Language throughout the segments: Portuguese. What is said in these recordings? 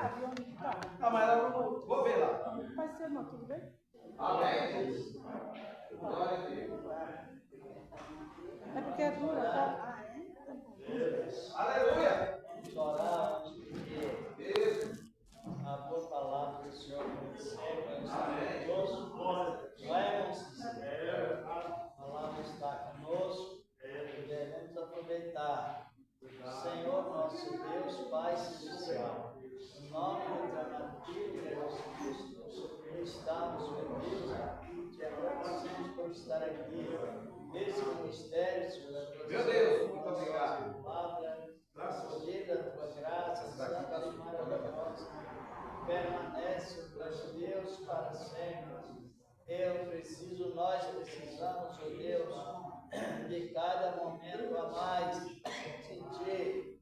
sabe onde está? Ah, mas eu vou ver lá. Vai ser, irmão, tudo bem? Amém. Glória a Deus. É porque é dura, tá? Aleluia. Oramos porque a tua palavra do Senhor sempre está conosco. Vamos, a palavra está conosco e devemos aproveitar. Senhor, nosso Deus, Pai Celestial, em nome do teu amado Filho, Jesus Cristo, estamos, meu Deus, aqui, te agradecemos por estar aqui, nesse ministério, Senhor, Meu Deus, muito obrigado. Palavra, escolhida a tua graça, santa e maravilhosa, permanece, ó Deus, para sempre. Nós precisamos, ó Deus, de cada momento a mais sentir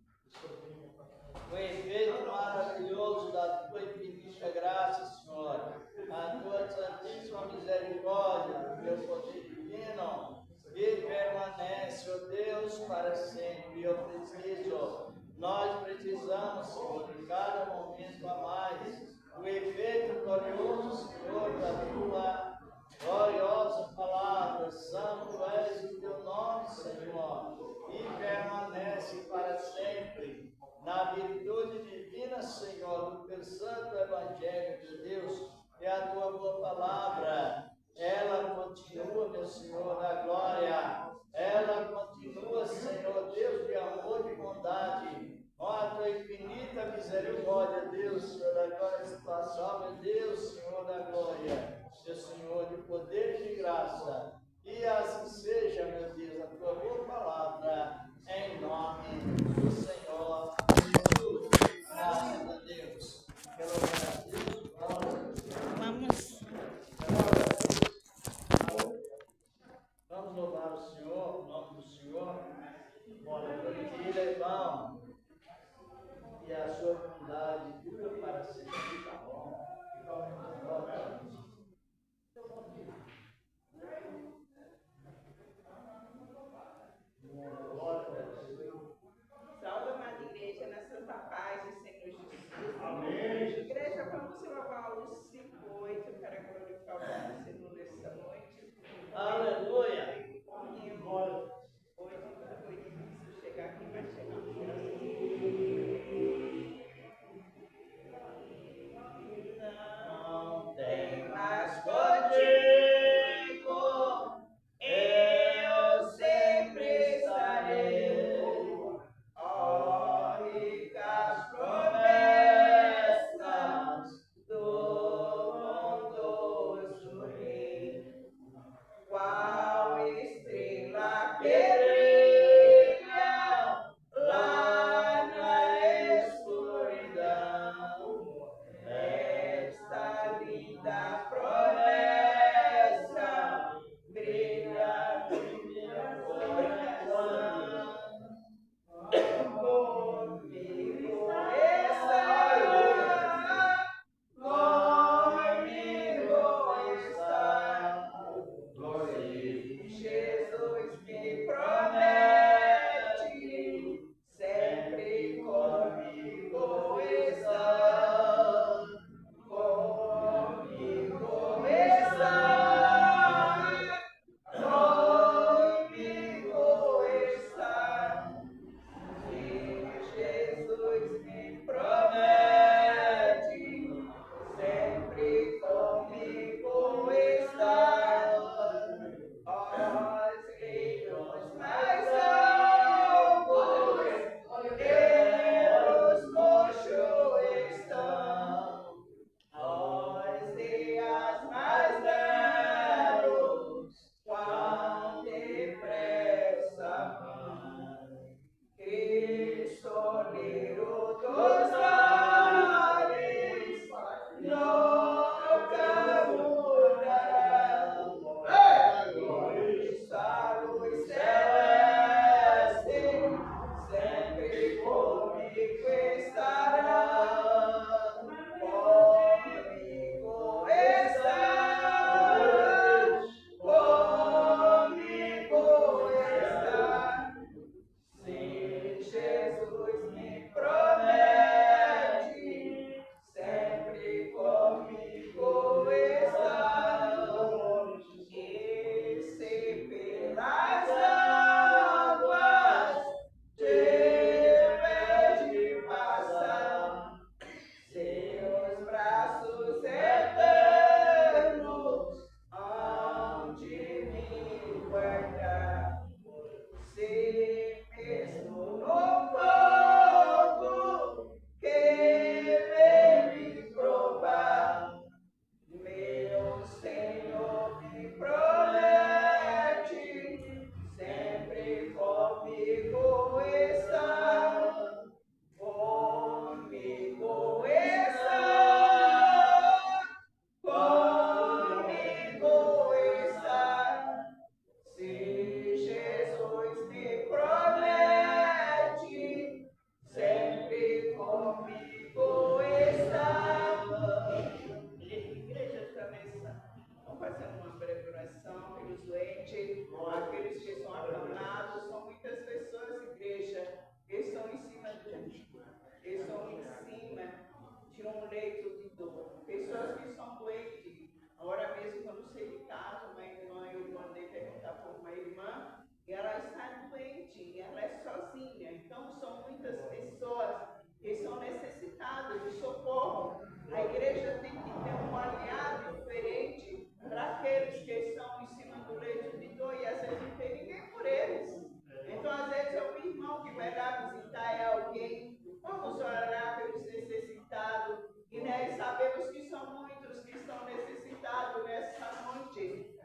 o efeito maravilhoso da tua infinita graça, Senhor, a tua santíssima misericórdia, o teu poder divino, e permanece, ó Deus, para sempre. Nós precisamos, Senhor, de cada momento a mais, o efeito glorioso, Senhor, da tua gloriosa palavra. Santo és o teu nome, Senhor, e permanece para sempre, na virtude divina, Senhor, do teu santo evangelho de Deus, e a tua boa palavra, ela continua, meu Senhor, na glória, ela continua, Senhor, Deus de amor e bondade, ó, a tua infinita misericórdia, Deus, Senhor, da glória, situação, meu Deus, Senhor, da glória, meu Senhor, de poder e de graça, e assim seja, meu Deus, a tua boa palavra, em nome do Senhor Jesus. Graças a Deus. Pelo Deus, vamos louvar o Senhor, o nome do Senhor. Bora partilha, irmão. E a sua bondade dura para sempre, tá bom? Salve, amada igreja, na santa paz do Senhor Jesus. Amém. Igreja, vamos louvar o 5:8 para glorificar o nome do Senhor nesta noite. Aleluia. Hoje foi difícil chegar aqui, mas chegamos. Não tem mais contigo, eu sempre estarei. Ó, ricas promessas do bondoso Rei, qual estrela que brilha lá na escuridão, esta linda promessa brilha no meu coração. Comigo está, comigo está. Se Jesus me promete, sempre comigo está. Comigo está. Comigo está. Se Jesus me promete, sempre comigo está. Os reinos mais altos, Deus mochos estão. Os dias mais belos, quão depressa vão. Cristo livro dos males, nunca mudarão. Está luz celeste, sempre comigo estará. Comigo está, comigo está. Se Jesus me promete, comigo estava. Igreja travessa. Vamos fazer uma breve oração pelos doentes, aqueles que são acamados. São muitas pessoas, igreja, que estão em cima de um leito de dor. Pessoas que são doentes. Agora mesmo, quando sei de caso, uma irmã, eu mandei perguntar por uma irmã, e ela está doente, e ela é sozinha. Então, são muitas pessoas que são necessitadas de socorro. A igreja tem que ter um aliado diferente para aqueles que estão em cima do leito de dor, e às vezes não tem ninguém por eles. Então, às vezes, é um irmão que vai lá visitar, é alguém. Vamos orar pelos necessitados. E sabemos que são muitos que estão necessitados nessa noite.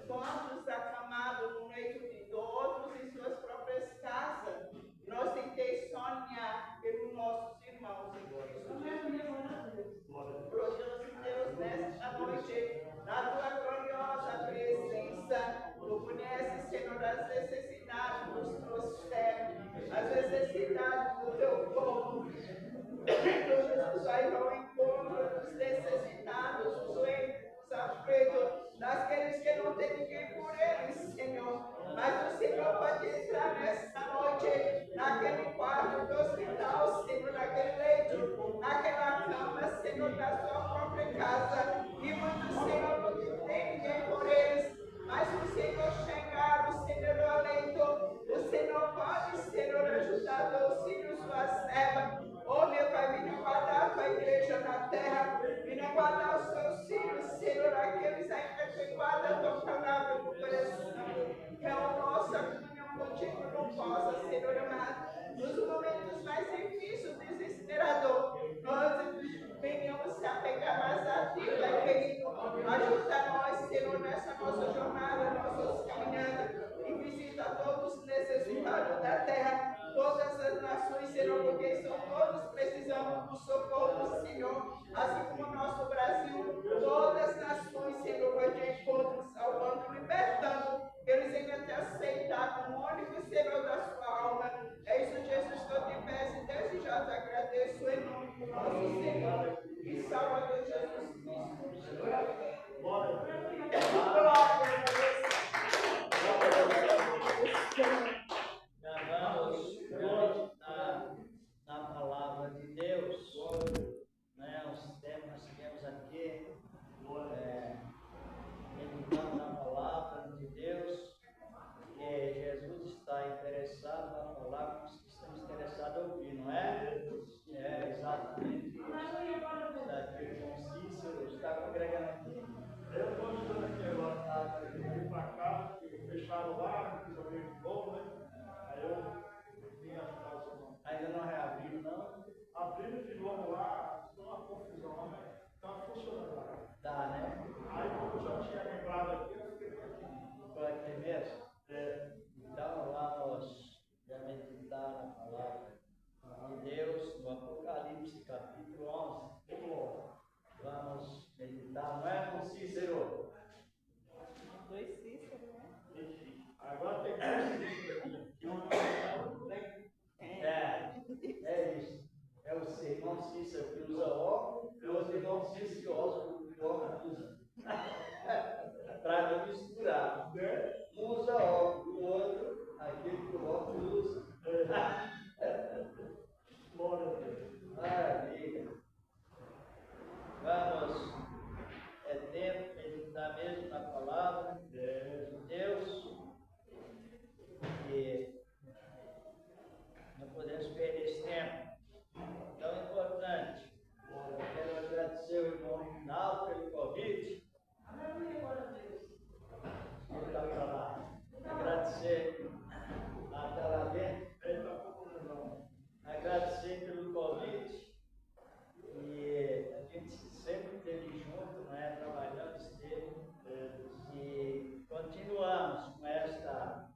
Quantos acamados no leito de dor, outros em suas próprias casas. Nós tentei sonhar pelos nossos irmãos em Cristo Jesus. Glorioso Deus, nesta noite, na tua gloriosa presença, tu conheces, Senhor, as necessidades dos teus servos, as necessidades do teu povo. Então, Jesus vai ao encontro dos necessitados, dos doentes, dos aflitos, daqueles que não têm ninguém por eles, Senhor. Mas o Senhor pode entrar nesta noite, naquele quarto do hospital, Senhor, naquele leito, naquela cama, Senhor, da sua própria casa. E muitos, Senhor, não tem ninguém por eles. Mas o Senhor chegar, o Senhor ao leito, o Senhor pode, Senhor, ajudar teus filhos, sua serva. Oh, meu Pai, venha guardar a tua igreja na terra, venha guardar os seus filhos, Senhor, aqueles ainda que guardam a tua palavra no coração. Que a nossa comunhão contigo não possa, Senhor amado, nos momentos mais difíceis, desesperador, nós venhamos se apegar mais a ti, Pai querido. Ajuda nós, Senhor, nessa nossa jornada, nossas caminhadas, e visita todos os necessitados da terra, todas as nações, Senhor, porque estão todos precisando do socorro do Senhor, assim como o nosso Brasil, todas as nações, Senhor, vai de encontro, salvando, libertando, eles venham te aceitar como único Senhor da sua alma. É isso, Jesus, que eu te peço, desde já te agradeço em nome do nosso Senhor e Salvador Jesus Cristo. Glória a Deus. Na palavra de Deus, né, os temas que nós tivemos aqui, meditando na palavra de Deus, que Jesus está interessado na palavra, nós estamos interessados em ouvir, não é? É exatamente isso. Daqui com Cícero, está congregando aqui. Eu estou estudando aqui agora, eu vim para cá, fecharam lá, fiz alguém de novo, né? Aí eu vim ajudar os irmãos. Ainda não reabriram, não? Abrindo de novo lá, deu uma confusão, né? Está funcionando lá. Tá, né? Aí como eu já tinha lembrado aqui, eu fiquei por aqui. Por aqui mesmo? Então lá nós vamos meditar na palavra de Deus, no Apocalipse, capítulo 11. Vamos meditar, não é, irmão Cícero? Dois Cícero, né? Agora tem que É isso. É o seu irmão Cícero que usa óculos e o outro irmão Cícero que usa óculos. Para não misturar. Um usa óculos, o outro, aquele que o óculos usa. glória a Deus. Maravilha. Vamos, é tempo de meditar mesmo na palavra de Deus. E não podemos perder esse tempo tão importante. Eu quero agradecer o irmão Rinaldo pelo convite. Ele está para lá. Agradecer até lá dentro. Agradecer pelo convite. E a gente sempre esteve junto, né? Trabalhando, esteve. E continuamos com esta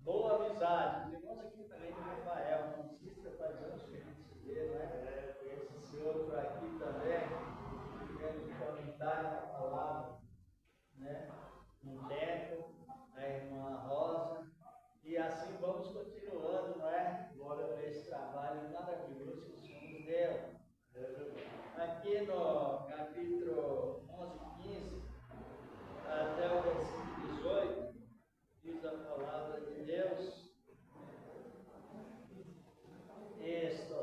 boa amizade. Os irmãos aqui também do Rafael, não sei se faz anos que a gente se vê, né? Esse senhor por aqui também, querendo comentar a palavra, né? Um tempo, a irmã Rosa, e assim vamos continuando, não é? Glória a esse trabalho maravilhoso que o Senhor nos Creu. Aqui no capítulo 11, 15, até o versículo 18, diz a palavra de Deus, isto,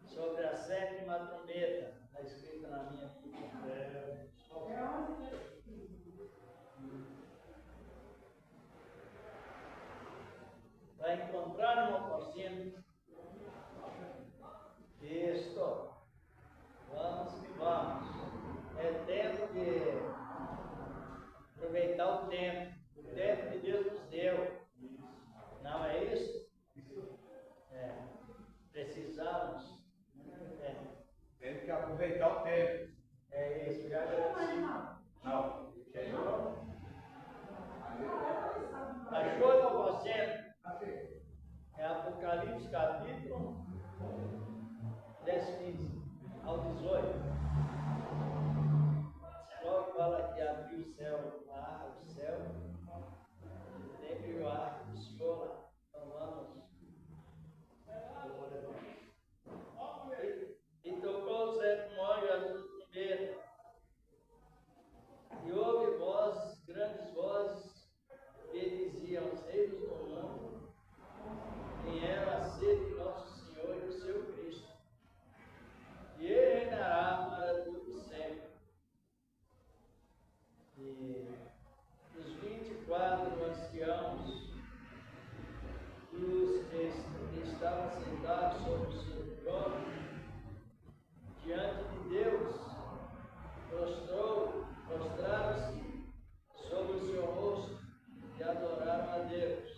sobre a sétima trombeta, está escrito na minha Bíblia. Vai encontrar no aposento. Isto. Vamos que vamos. É tempo de aproveitar o tempo que Deus nos deu. Não é isso? É. Precisamos. Tem que aproveitar o tempo. É isso, já agradeci. Não. Achou no aposento? É Apocalipse capítulo 10, 15 ao 18. Logo fala que abriu o céu, o céu, sempre o ar do Senhor lá. Então vamos. E tocou o sétimo anjo a sua trombeta, e houve vozes, grandes vozes, que diziam: os reinos do mundo vieram a ser de nosso Senhor e do seu Cristo, e ele reinará para todo sempre. E os 24 anciãos e os que estavam sentados sobre o seu trono, diante de Deus, prostraram-se sobre o seu rosto e adoraram a Deus,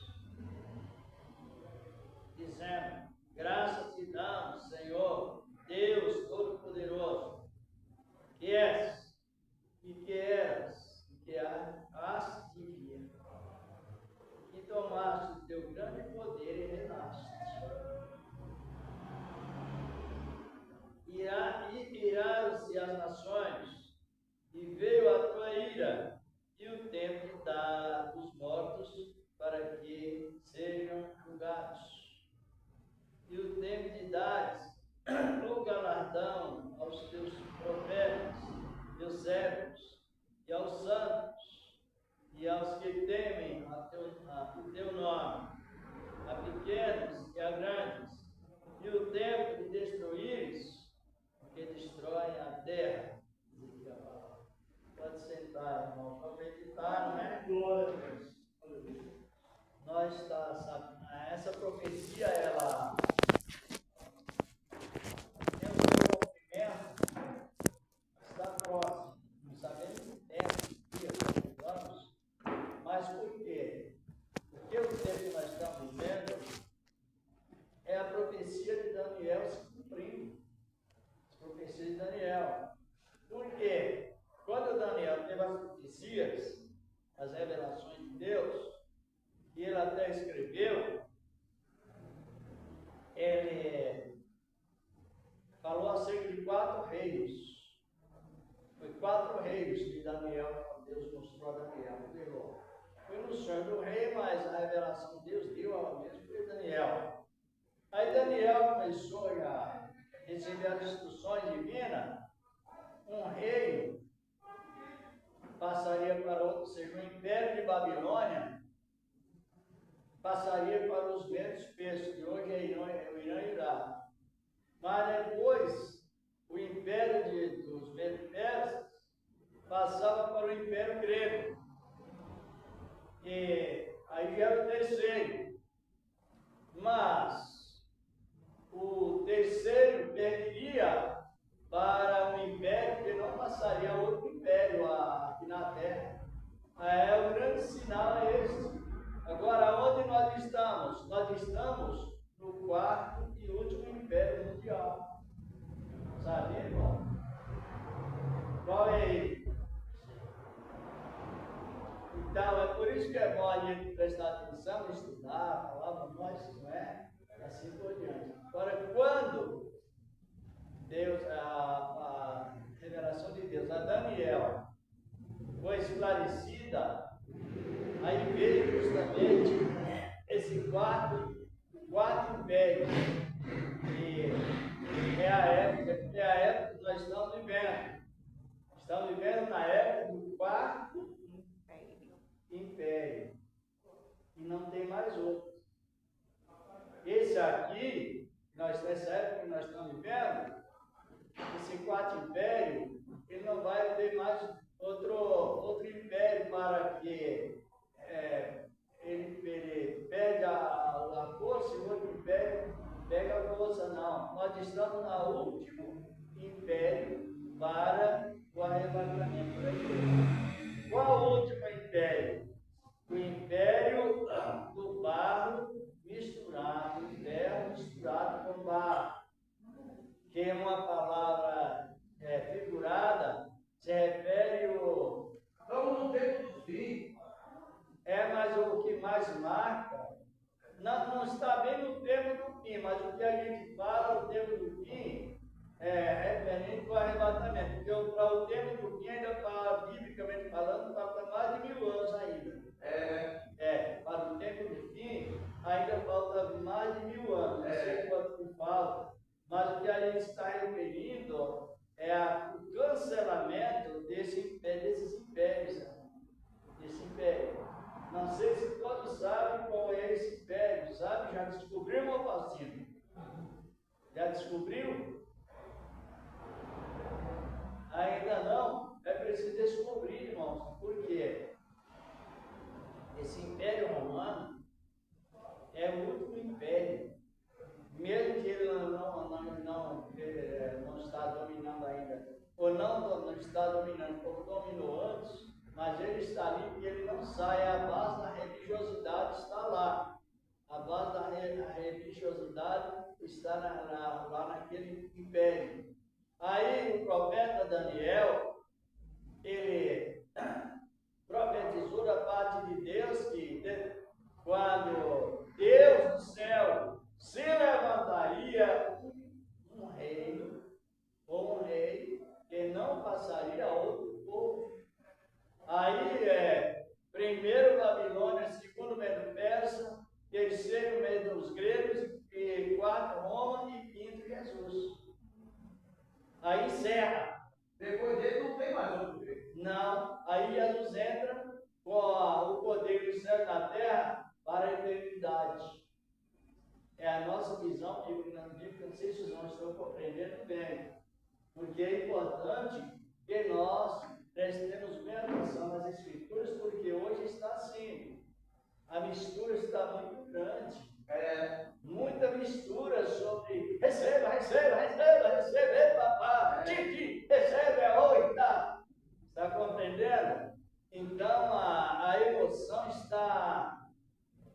dizendo: graças te damos, Senhor, Deus Todo-Poderoso, que és, e que eras, e que has de vir, que tomaste o teu grande poder e reinaste. Iraram-se as nações, e veio a tua ira, e o tempo dos mortos, para que sejam julgados, e o tempo de dares o galardão aos teus profetas, teus servos, e aos santos, e aos que temem o teu nome, a pequenos e a grandes, e o tempo de destruíres, que destroem a terra. Pode sentar, irmão, para meditar, não é? Glória a Deus. Nós essa profecia, ela tem o seu cumprimento, está próximo, não sabemos o tempo, dias, anos, mas por quê? Porque o tempo que nós estamos vivendo é a profecia de Daniel se cumprindo. A profecia de Daniel. Por quê? Quando Daniel teve as profecias, as revelações de Deus, e ele até escreveu, ele falou acerca de 4 reinos. Foi 4 reinos que Deus mostrou a Daniel. Foi no sonho do rei, mas a revelação de Deus deu ao mesmo foi Daniel. Aí Daniel começou a receber as instruções divinas. Um reino passaria para outro, ou seja, o Império de Babilônia passaria para os ventos persas, que hoje é o Irã e Iraque. Mas depois, o Império dos ventos persas passava para o Império grego. E aí era o terceiro. Mas o terceiro perderia para um império que não passaria a outro império aqui na Terra. O grande sinal é este. Agora, onde nós estamos? Nós estamos no 4º e último império mundial. Sabe, irmão? Qual é ele? Então, é por isso que é bom a gente prestar atenção, estudar, falar para nós, não é? Assim por diante. Agora, quando Deus, a revelação de Deus a Daniel foi esclarecida, aí veio justamente esse 4 impérios que nessa época que nós estamos vivendo, esse quarto império, ele não vai ter mais outro império para que ele perde a força e o outro império pega a força, não. Nós estamos no último império para o arrebatamento da igreja. Qual o último império? O império do barro misturado, ferro misturado com barro, que é uma palavra figurada, se refere ao... Estamos no tempo do fim. Mas o que mais marca, não está bem no tempo do fim, mas o que a gente fala, o tempo do fim, é referente ao arrebatamento, porque para o tempo do fim, ainda fala, biblicamente falando, falta mais de 1000 anos ainda. Para o tempo do fim, ainda falta mais de 1000 anos, não sei quanto que falta, mas o que a gente está referindo é o cancelamento desses impérios, desse império. Não sei se todos sabem qual é esse império, sabe? Já descobriu, meu Faustino? Já descobriu? Ainda não? É preciso descobrir, irmãos. Por quê? Esse Império Romano é o último império. Mesmo que ele não está dominando ainda, ou não está dominando como dominou antes, mas ele está ali porque ele não sai. A base da religiosidade está lá. A base da religiosidade está lá naquele império. Aí o profeta Daniel, ele profetizou da parte de Deus que quando Deus do céu se levantaria um reino, ou um rei, que não passaria a outro povo. Aí primeiro Babilônia, segundo Medo-Persa, terceiro Medo dos gregos, e quarto Roma e quinto Jesus. Aí encerra. Depois dele não tem mais outro grego. Não, aí Jesus entra com o poder do céu e da terra para a eternidade. É a nossa visão bíblica, não sei se os irmãos estão compreendendo bem, porque é importante que nós prestemos bem atenção nas Escrituras, porque hoje está assim, a mistura está muito grande, muita mistura sobre receba, papá, titi, recebe, oi, tá? Está compreendendo? Então a emoção está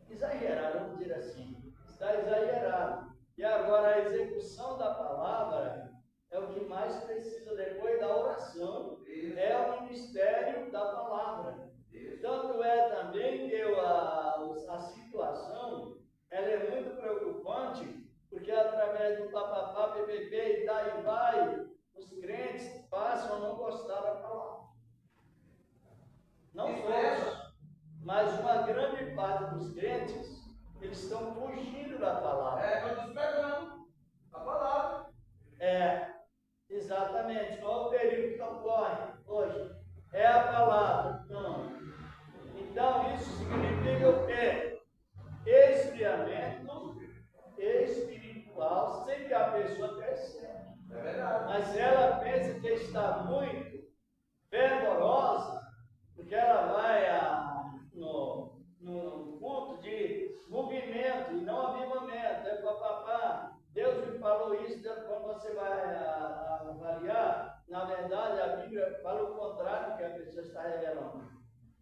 exagerada, vamos dizer assim, está exagerada. E agora a execução da palavra é o que mais precisa depois da oração, é o ministério da palavra. Tanto é também que a situação ela é muito preocupante, porque através do papapá, PPP e daí vai, os crentes passam a não gostar da palavra. Não todos, mas uma grande parte dos crentes, eles estão fugindo da palavra. Estão desprezando a palavra. Exatamente. Qual o período que ocorre hoje? É a palavra. Então isso significa o quê? Esfriamento espiritual, sem que a pessoa perceba. É verdade. Mas se ela pensa que está muito fervorosa, porque ela vai no culto de movimento e não avivamento, papapá. Deus me falou isso, quando você vai avaliar, na verdade a Bíblia fala o contrário do que a pessoa está revelando.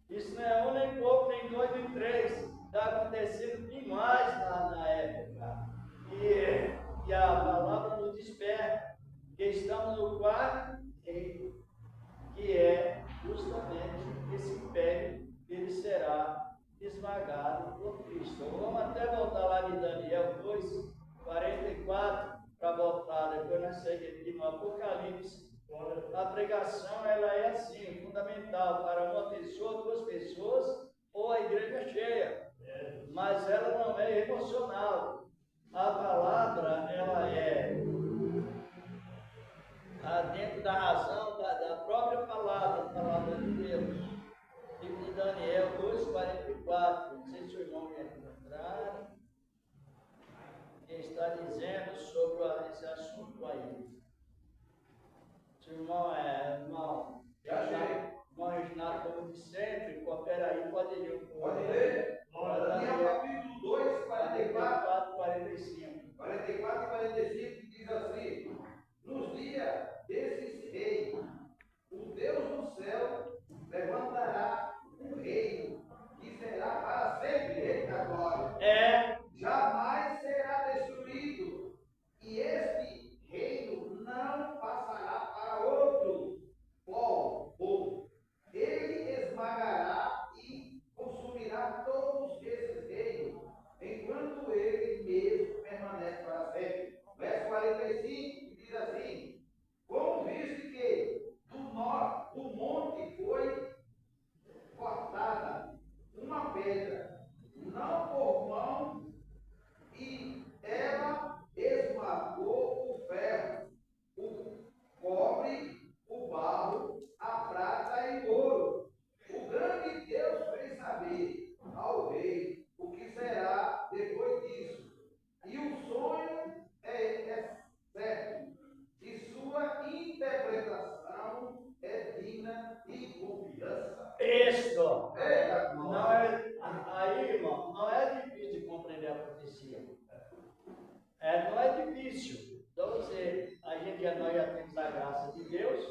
Isso não é um, nem pouco, nem dois, nem três. Está acontecendo demais na época. E a palavra nos desperta que estamos no quarto reino, que é justamente esse império, ele será esmagado por Cristo. Vamos até voltar lá de Daniel 2, 44, para voltar, depois nós seguimos aqui no Apocalipse. A pregação ela é assim, fundamental para uma pessoa, duas pessoas, ou a igreja cheia. Mas ela não é emocional. A palavra, ela é dentro da razão da própria palavra, a palavra de Deus. Livro de Daniel 2,44. Não sei se o irmão quer encontrar. Ele está dizendo sobre aí. Seu irmão Já achei. irmão Reginaldo, como de sempre, coopera aí, pode ler. Pode ler? Daniel capítulo 2, 44. 45. 44 e 45 diz assim: nos dias desses reis, o Deus do céu levantará um reino que será para sempre, eita glória. Jamais será destruído, e este reino não passará para outro povo. Ele esmagará e consumirá todos esses reinos, enquanto ele mesmo permanece para sempre. Verso 45 diz assim: como viste que do monte foi cortada uma pedra, não por mão, e ela esmagou o ferro, o cobre, o barro, a prata e o ouro. O grande Deus fez saber ao rei o que será depois disso. E o sonho é certo, e sua interpretação é digna de confiança. Isto. Eita, Não é, aí, irmão, não é difícil de compreender a profecia. Não é difícil. Então, nós já temos a graça de Deus,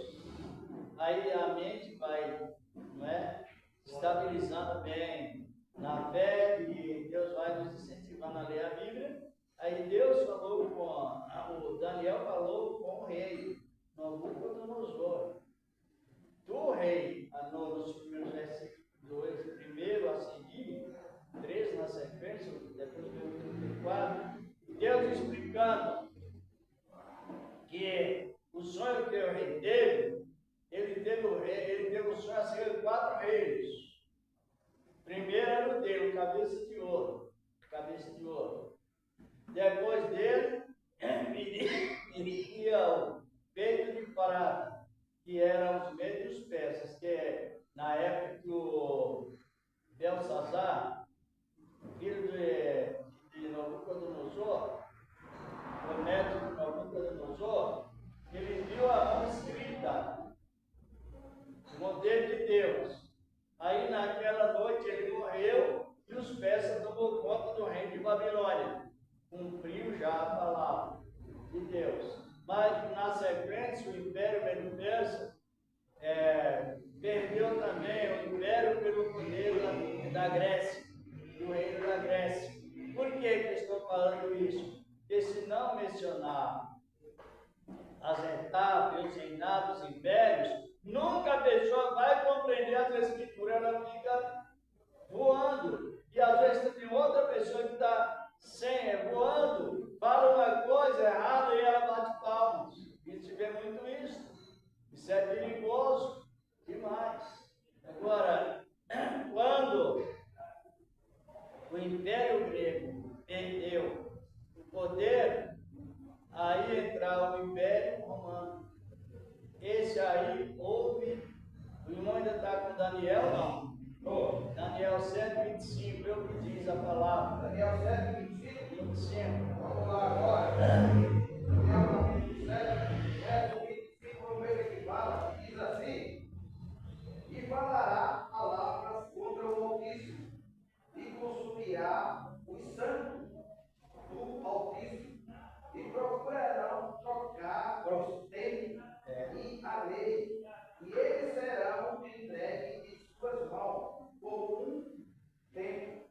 aí a mente vai, não é, estabilizando bem na fé, e Deus vai nos incentivando a ler a Bíblia. Aí Deus falou o Daniel falou com o rei, Nabucodonosor. Do rei, nos primeiros versículos, primeiro a seguir, 3 na sequência, depois do 34, Deus explicando que o sonho que o rei teve, ele teve o sonho acerca de 4 reis. Primeiro era o dele, cabeça de ouro. Depois dele, viria o peito de prata, que eram os médios persas, que na época que o Belsazar, filho de Nabucodonosor, o neto de Nabucodonosor, ele viu a mão escrita, o modelo de Deus. Aí naquela noite ele morreu e os persas tomou conta do reino de Babilônia. Cumpriu já a palavra de Deus. Mas na sequência o Império Medo-Persa perdeu também o Império Peloponeso da Grécia, do reino da Grécia. Por que eu estou falando isso? Porque se não mencionar as etapas, os reinados, os impérios, nunca a pessoa vai compreender as escrituras, ela fica voando. E às vezes tem outra pessoa que está voando, fala uma coisa errada e ela bate palmas. A gente vê muito isso. Isso é perigoso demais. Agora, quando o Império Grego perdeu o poder, aí entra o Império Romano. Esse aí houve. O irmão ainda está com Daniel? Não. Daniel 7:25, é o que diz a palavra. Daniel 7:25. 25. Vamos lá agora. Daniel capítulo 7, verso 25, vamos ver o que fala. Diz assim: e falará palavras contra o Altíssimo, e consumirá os santos do Altíssimo, e procurarão trocar os tempos e a lei, e eles serão entregues em suas mãos por um tempo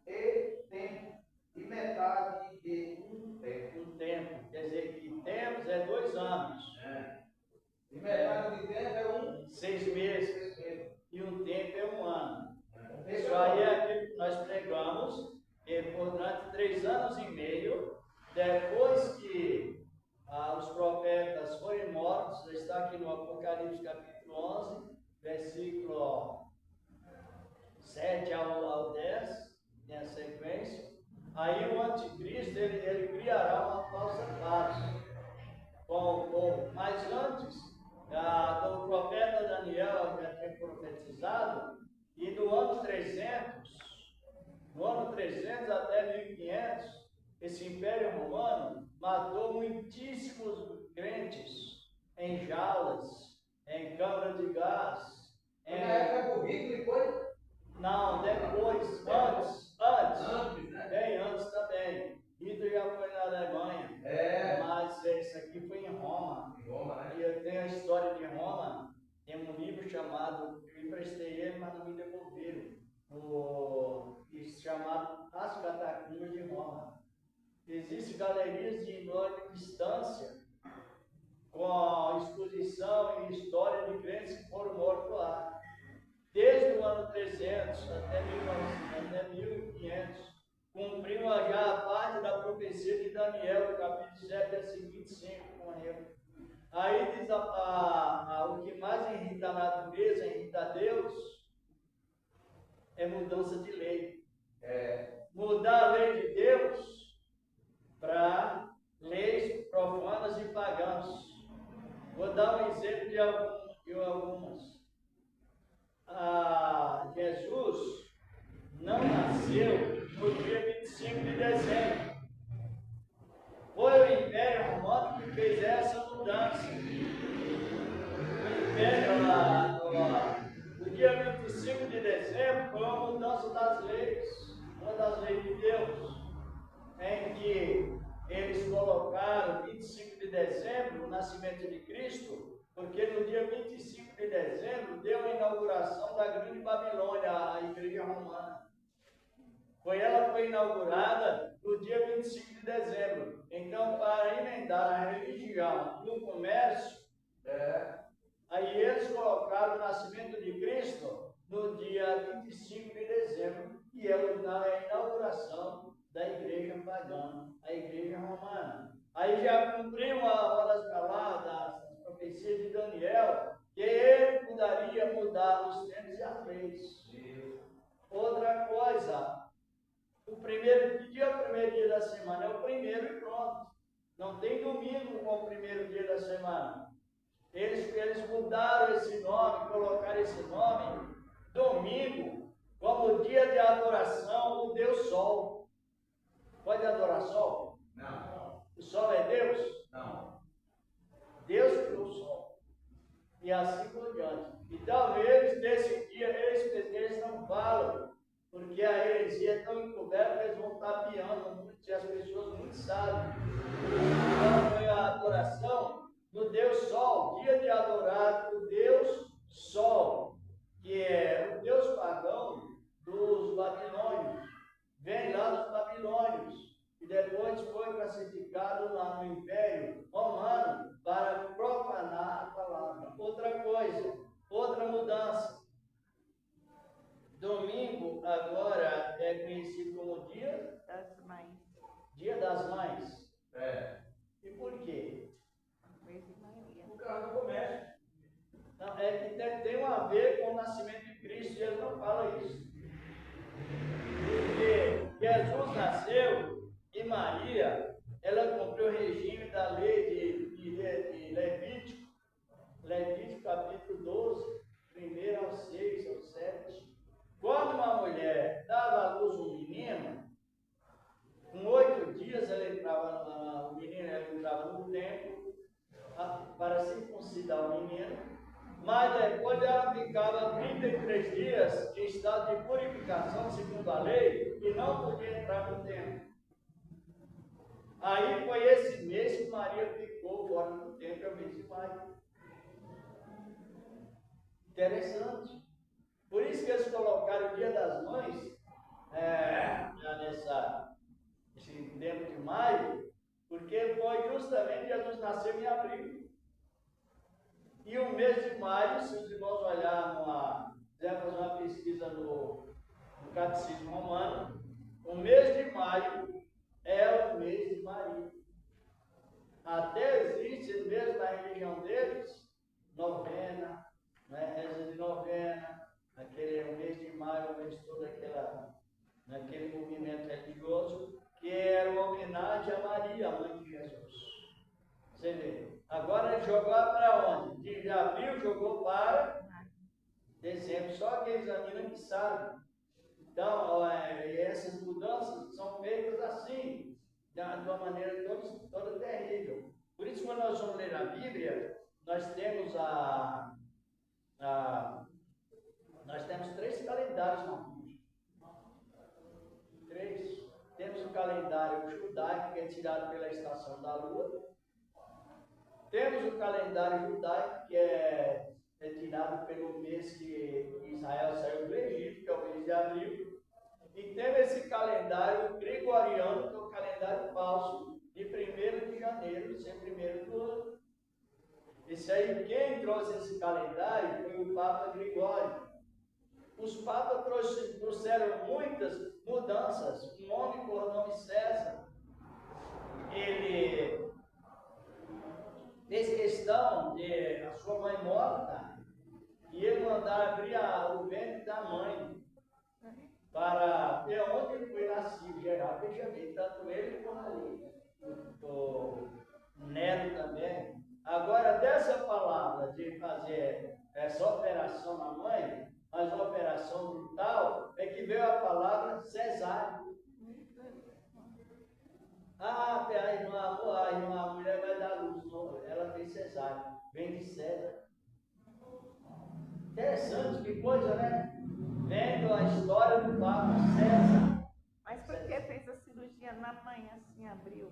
e metade de um tempo. Um tempo, quer dizer que tempos é 2 anos. E metade de tempo é 6 meses. E um tempo é 1 ano. Isso aí é aquilo que nós pregamos, e durante 3 anos e meio, depois que os profetas foram mortos, está aqui no Apocalipse capítulo 11, versículo 7 ao 10, na sequência. Aí o anticristo, ele criará uma falsa paz com o povo. Mas antes, o profeta Daniel já tinha profetizado, e no ano 300 até 1500, esse Império Romano matou muitíssimos crentes jaulas, em câmara de gás. Na época do Hitler foi? Não, depois, antes, né? bem antes também. Hitler já foi na Alemanha, mas isso aqui foi em Roma. Em Roma, né? E eu tenho a história de Roma, tem um livro chamado, eu emprestei ele, mas não me devolveram, chamado As Catacumbas de Roma. Existem galerias de enorme distância, com exposição e história de crentes que foram mortos lá. Desde o ano 300 até 1500, cumpriu já a parte da profecia de Daniel, do capítulo 7, versículo 25, com ele. Aí diz o que mais irrita a natureza, irrita a Deus, é mudança de lei. Mudar a lei de Deus para leis profanas e pagãs. Vou dar um exemplo de algumas. Jesus não nasceu no dia 25 de dezembro. Foi o Império Romano que fez essa mudança. O Império no dia 25 de dezembro foi uma mudança das leis, uma das leis de Deus, em que eles colocaram 25 de dezembro, o nascimento de Cristo, porque no dia 25 de dezembro deu a inauguração da Grande Babilônia, a Igreja Romana. Ela foi inaugurada no dia 25 de dezembro. Então, para emendar a religião no comércio, aí eles colocaram o nascimento de Cristo no dia 25 de dezembro, e é a inauguração da Igreja pagã, a Igreja Romana. Aí já cumpriu uma das palavras, das profecias de Daniel, que ele poderia mudar os tempos e as leis. Outra coisa, o primeiro dia da semana é o primeiro e pronto. Não tem domingo com o primeiro dia da semana. Eles mudaram esse nome, colocaram esse nome, domingo, como dia de adoração do Deus Sol. Pode adorar Sol? Não. O Sol é Deus? Não. Deus criou o Sol. E assim por diante. Então, eles, nesse dia, eles não falam, porque a heresia é tão encoberta que eles vão tapeando muito, e as pessoas muito sabem. Então, foi a adoração do Deus Sol, dia de adorar o Deus Sol, que é o Deus pagão dos babilônios. Vem lá dos babilônios. E depois foi classificado lá no Império Romano para profanar a palavra. Outra coisa, outra mudança. Domingo agora é conhecido como Dia Das Mães. Dia das Mães. E por quê? Por causa do comércio. Não, é que tem a ver com o nascimento de Cristo, e ele não fala isso. Porque Jesus nasceu e Maria, ela cumpriu o regime da lei de Levítico. Levítico capítulo 12, 1 ao 6, ao 7. Quando uma mulher dava à luz um menino, com 8 dias o menino entrava no templo para circuncidar o menino, mas depois ela ficava 33 dias em estado de purificação segundo a lei e não podia entrar no templo. Aí foi esse mês que Maria ficou fora do templo, é o mês de maio. Interessante. Por isso que eles colocaram o Dia das Mães já nesse tempo de maio, porque foi justamente Jesus nasceu em abril. E o mês de maio, se os irmãos olharem, quiser fazer uma pesquisa no Catecismo Romano, o mês de maio é o mês de Maria. Até existe mesmo na religião deles, novena, reza de novena, aquele mês de maio, o mês todo naquele movimento religioso, que era uma homenagem a Maria, a mãe de Jesus. Você vê. Agora ele jogou para onde? De abril jogou para dezembro. Só aqueles examinam que sabem. Então, essas mudanças são feitas assim, de uma maneira toda terrível. Por isso, quando nós vamos ler a Bíblia, nós temos nós temos 3 calendários na Bíblia. 3. Temos o calendário judaico, que é tirado pela estação da lua. Temos o calendário judaico, que é tirado pelo mês que Israel saiu do Egito, que é o mês de abril. E temos esse calendário gregoriano, que é o calendário falso, de 1º de janeiro, ser 1º do ano. Esse aí, quem trouxe esse calendário foi o Papa Gregório. Os papas trouxeram muitas mudanças. Um homem por nome César, ele fez questão de a sua mãe morta e ele mandar abrir o ventre da mãe para ver onde foi nascido gerar Benjamim, tanto ele como o neto também. Agora, dessa palavra de fazer essa operação na mãe, mas uma operação brutal, é que veio a palavra cesáreo. A mulher vai dar luz, não, ela tem cesáreo, vem de César. Interessante, que coisa, né? Vendo a história do Papa César. Mas por que fez a cirurgia na mãe, assim, abriu?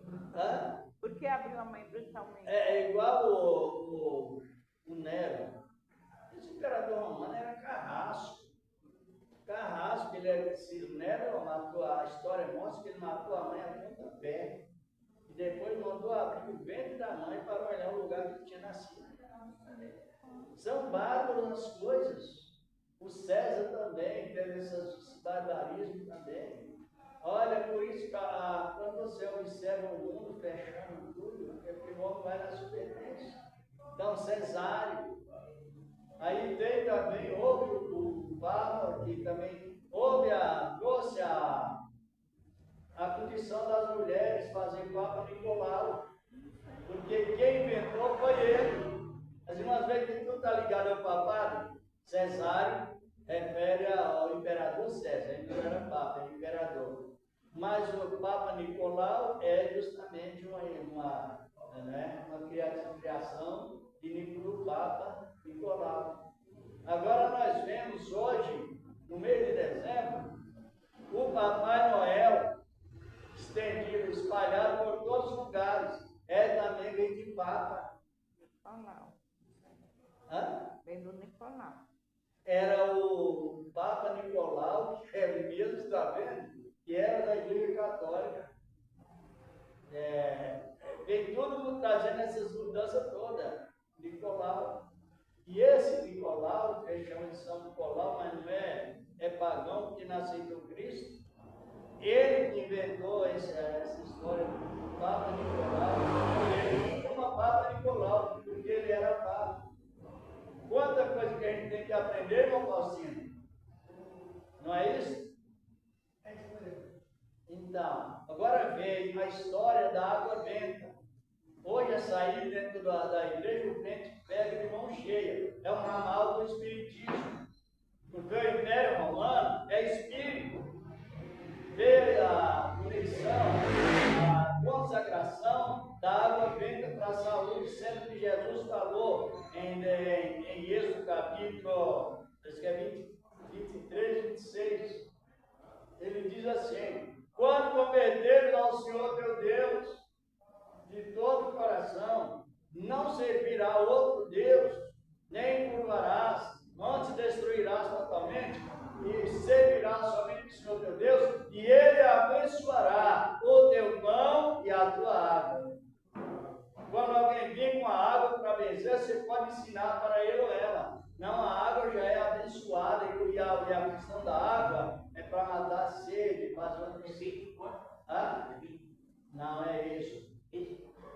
Por que abriu a mãe brutalmente? É igual o Nero. Esse imperador romano era Carrasco. Carrasco, o Nero matou, a história mostra que ele matou a mãe a pontapé. E depois mandou abrir o ventre da mãe para olhar o lugar que ele tinha nascido. São bárbaras as coisas. O César também teve esses barbarismos também. Olha, por isso que quando você observa o mundo fechando tudo, é porque o homem vai na superfície. Então, Cesário. Aí tem também, houve o Papa, que também trouxe a condição das mulheres fazer Papa Nicolau. Porque quem inventou foi ele. Mas umas vezes que tudo está ligado ao papado, Cesário refere ao imperador César. Ele não era Papa, era imperador. Mas o Papa Nicolau é justamente uma criação do Papa Nicolau. Agora nós vemos hoje, no mês de dezembro, o Papai Noel estendido, espalhado por todos os lugares. É também vem de Papa. Nicolau. Vem do Nicolau. Era o Papa Nicolau, que é mesmo, está vendo? Que era da Igreja Católica. Vem todo mundo trazendo essas mudanças todas. Nicolau. E esse Nicolau, que eles chamam de São Nicolau, mas não é pagão, porque nasceu do Cristo. Ele que inventou essa história do Papa Nicolau. Ele chama Papa Nicolau, porque ele era Papa. Quanta coisa que a gente tem que aprender, irmão Faustino? Não é isso? Então, agora veio a história da água benta. Hoje a sair dentro da igreja, o crente pega de mão cheia. É um ramal do espiritismo. Porque o Império Romano é espírito. Veio a conexão, a consagração da água benta para a saúde, sendo que Jesus falou em Êxodo capítulo 23, 26. Ele diz assim: quando converteres ao Senhor teu Deus de todo o coração, não servirá outro Deus, nem curvarás, não te destruirás totalmente, e servirás somente o Senhor teu Deus, e Ele abençoará o teu pão e a tua água. Quando alguém vir com a água para benzer, você pode ensinar para ele ou ela. Não, a água já é abençoada, e a questão da água é para matar a sede, fazer outro princípio. Não é isso.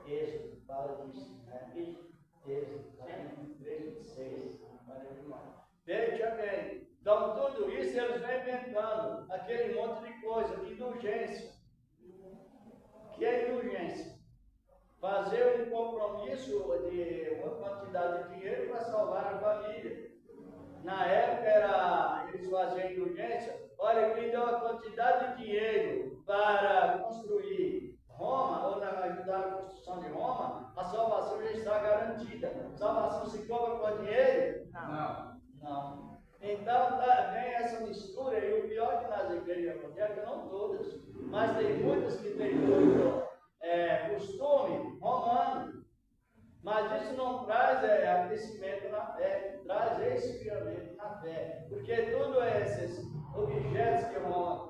Isso, fala disso. Isso, 3:26. Veja bem. Então, tudo isso eles vão inventando, aquele monte de coisa, de indulgência. Que é indulgência? Fazer um compromisso de uma quantidade de dinheiro para salvar a família. Na época eles faziam indulgência. Olha, quem deu a quantidade de dinheiro para construir Roma, ou ajudar na construção de Roma, a salvação já está garantida. Salvação por dinheiro? Não. Não. Então vem essa mistura, e o pior é que nas igrejas evangélicas, não todas, mas tem muitas que têm muito costume romano. Mas isso não traz aquecimento na fé, traz esfriamento na fé. Porque tudo esses objetos que Roma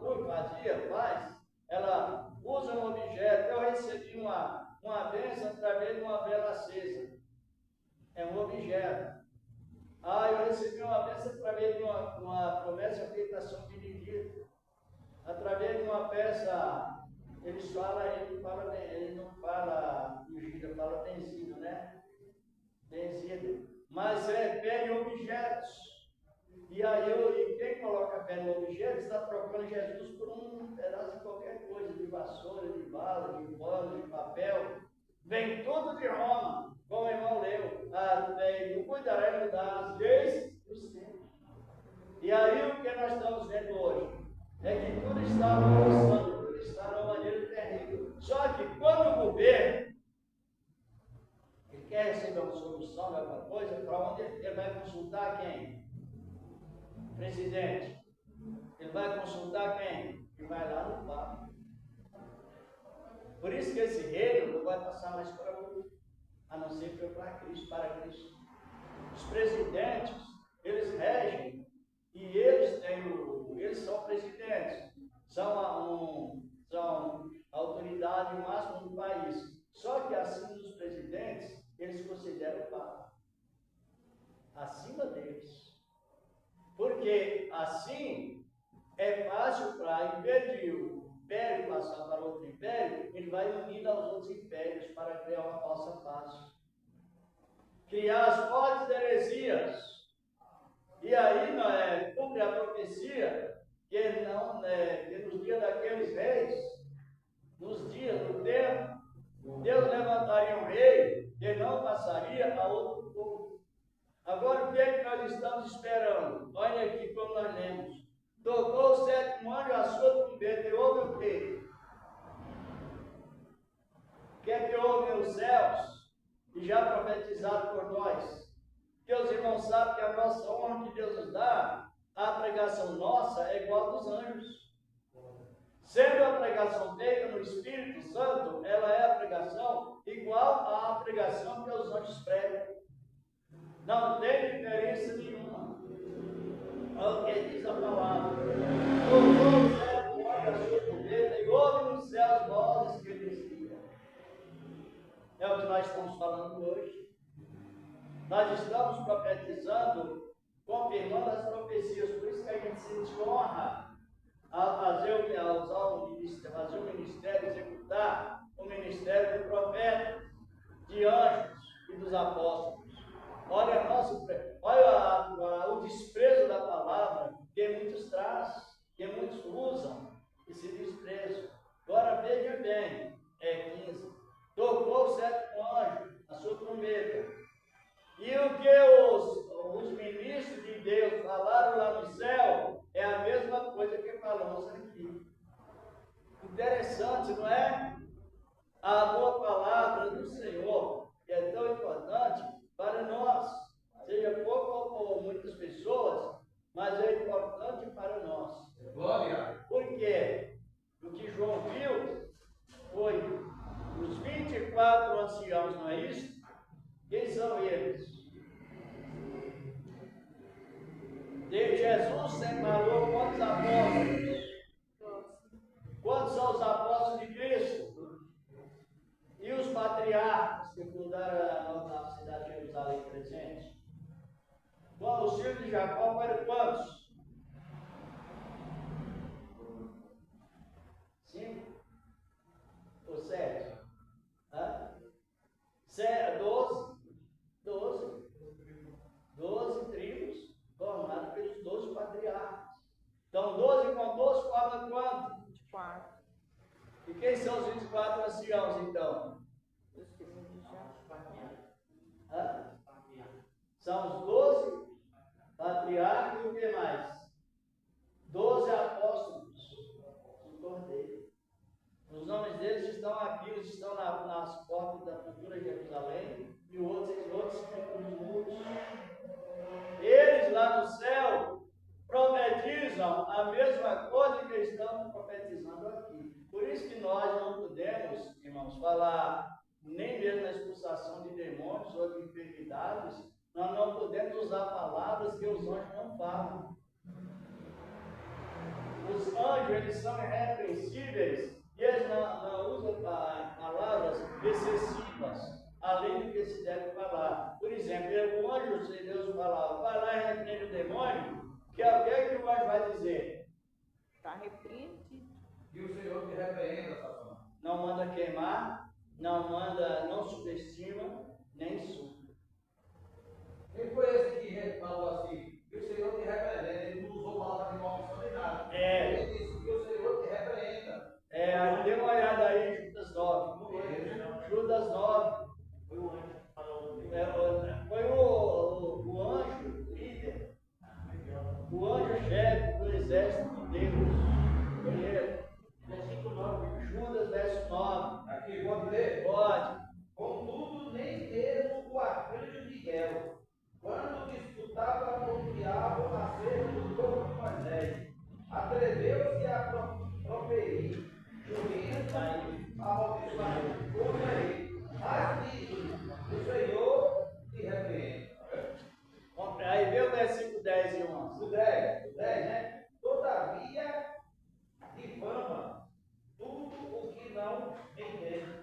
faz, ela usa um objeto. Eu recebi uma bênção através de uma vela acesa. É um objeto. Eu recebi uma bênção através de uma promessa feita a São Benedito. Através de uma peça, ele não fala ungida, fala benzido, né? Benzido. Mas pega objetos. E aí, quem coloca fé no objeto está trocando Jesus por um pedaço de qualquer coisa, de vassoura, de bala, de pano, de papel. Vem tudo de Roma, como o irmão leu. Não cuidará de mudar as leis dos tempos. E aí o que nós estamos vendo hoje é que tudo está avançando, tudo está de uma maneira terrível. Só que quando o governo ele quer receber uma solução de alguma coisa, para onde ele vai consultar quem? Presidente. Ele vai consultar quem? Ele vai lá no Papa. Por isso que esse reino não vai passar mais para outro, a não ser para Cristo, para Cristo. Os presidentes, eles regem e eles são presidentes, são a autoridade máxima do país. Só que acima dos presidentes, eles consideram o Papa. Acima deles. Porque assim é fácil para impedir o império passar para outro império, ele vai unindo aos outros impérios para criar uma falsa paz. Criar as fortes heresias. E aí cumpre a profecia que nos dias daqueles reis, nos dias do tempo, Deus levantaria um rei que não passaria a outro povo. Agora o que é que nós estamos esperando? Olha aqui como nós lemos. Tocou o sétimo anjo a sua trombeta e houve o quê? O que é que houve nos céus? E já profetizado por nós. Que os irmãos sabem que a nossa honra que Deus nos dá, a pregação nossa é igual a dos anjos. Sendo a pregação feita no Espírito Santo, ela é a pregação igual à pregação que os anjos pregam. Não tem diferença nenhuma. Olha o que diz a palavra. Tocou o céu, olha a sua trombeta, e ouve nos céus vozes que ele dizia. É o que nós estamos falando hoje. Nós estamos profetizando, confirmando as profecias. Por isso que a gente sente honra a fazer o ministério, executar o ministério do profeta, de anjos e dos apóstolos. Olha o desprezo da palavra que muitos trazem, que muitos usam esse desprezo. Agora veja bem, 15. Tocou o sétimo anjo, a sua trombeta. E o que os ministros de Deus falaram lá no céu é a mesma coisa que falamos aqui. Interessante, não é? A boa palavra do Senhor, que é tão importante para nós, seja pouco ou muitas pessoas, mas é importante para nós. Glória! Por quê? O que João viu foi os 24 anciãos, não é isso? Quem são eles? Jesus separou quantos apóstolos? Quantos são os apóstolos de Cristo? E os patriarcas que fundaram a cidade de Jerusalém presente? Bom, os filhos de Jacó foram quantos? 5? Ou 7? 12 tribos formadas pelos 12 patriarcas. Então, 12 com 12 forma quanto? 24. E quem são os 24 anciãos, então? Os filhos de Jacó. São os 12 patriarcas e o que mais? 12 apóstolos do Cordeiro. Os nomes deles estão aqui, eles estão nas portas da futura Jerusalém, e outros são nos muros. ou de enfermidades, nós não podemos usar palavras que os anjos não falam. Os anjos, eles são irrepreensíveis e eles não usam palavras excessivas, além do que se deve falar. Por exemplo, o anjo de Deus falava, vai lá e repreende o demônio, que é o que o anjo vai dizer? Está repreendido. E o Senhor te repreenda, Satanás. Não manda queimar, não subestima, nem insulta. Quem foi esse que falou assim? Que o Senhor te repreenda. Ele não usou palavra de maldição nem nada. Ele disse que o Senhor te repreenda. Dê uma olhada aí em Judas 9. Judas 9. Foi o anjo que falou. Foi o anjo líder, o anjo-chefe do exército de Deus. Foi ele. Versículo 9. Judas, verso 9. Aqui, pode ler? Pode. Contudo, nem mesmo o arcanjo Miguel, quando disputava com o diabo acerca do corpo de Moisés, atreveu-se a proferir juízo amaldiçoado contra ele. Mas disse, o Senhor te repreende. Aí vê o versículo 10 e 11. O 10, né? Todavia, difama tudo o que não entende.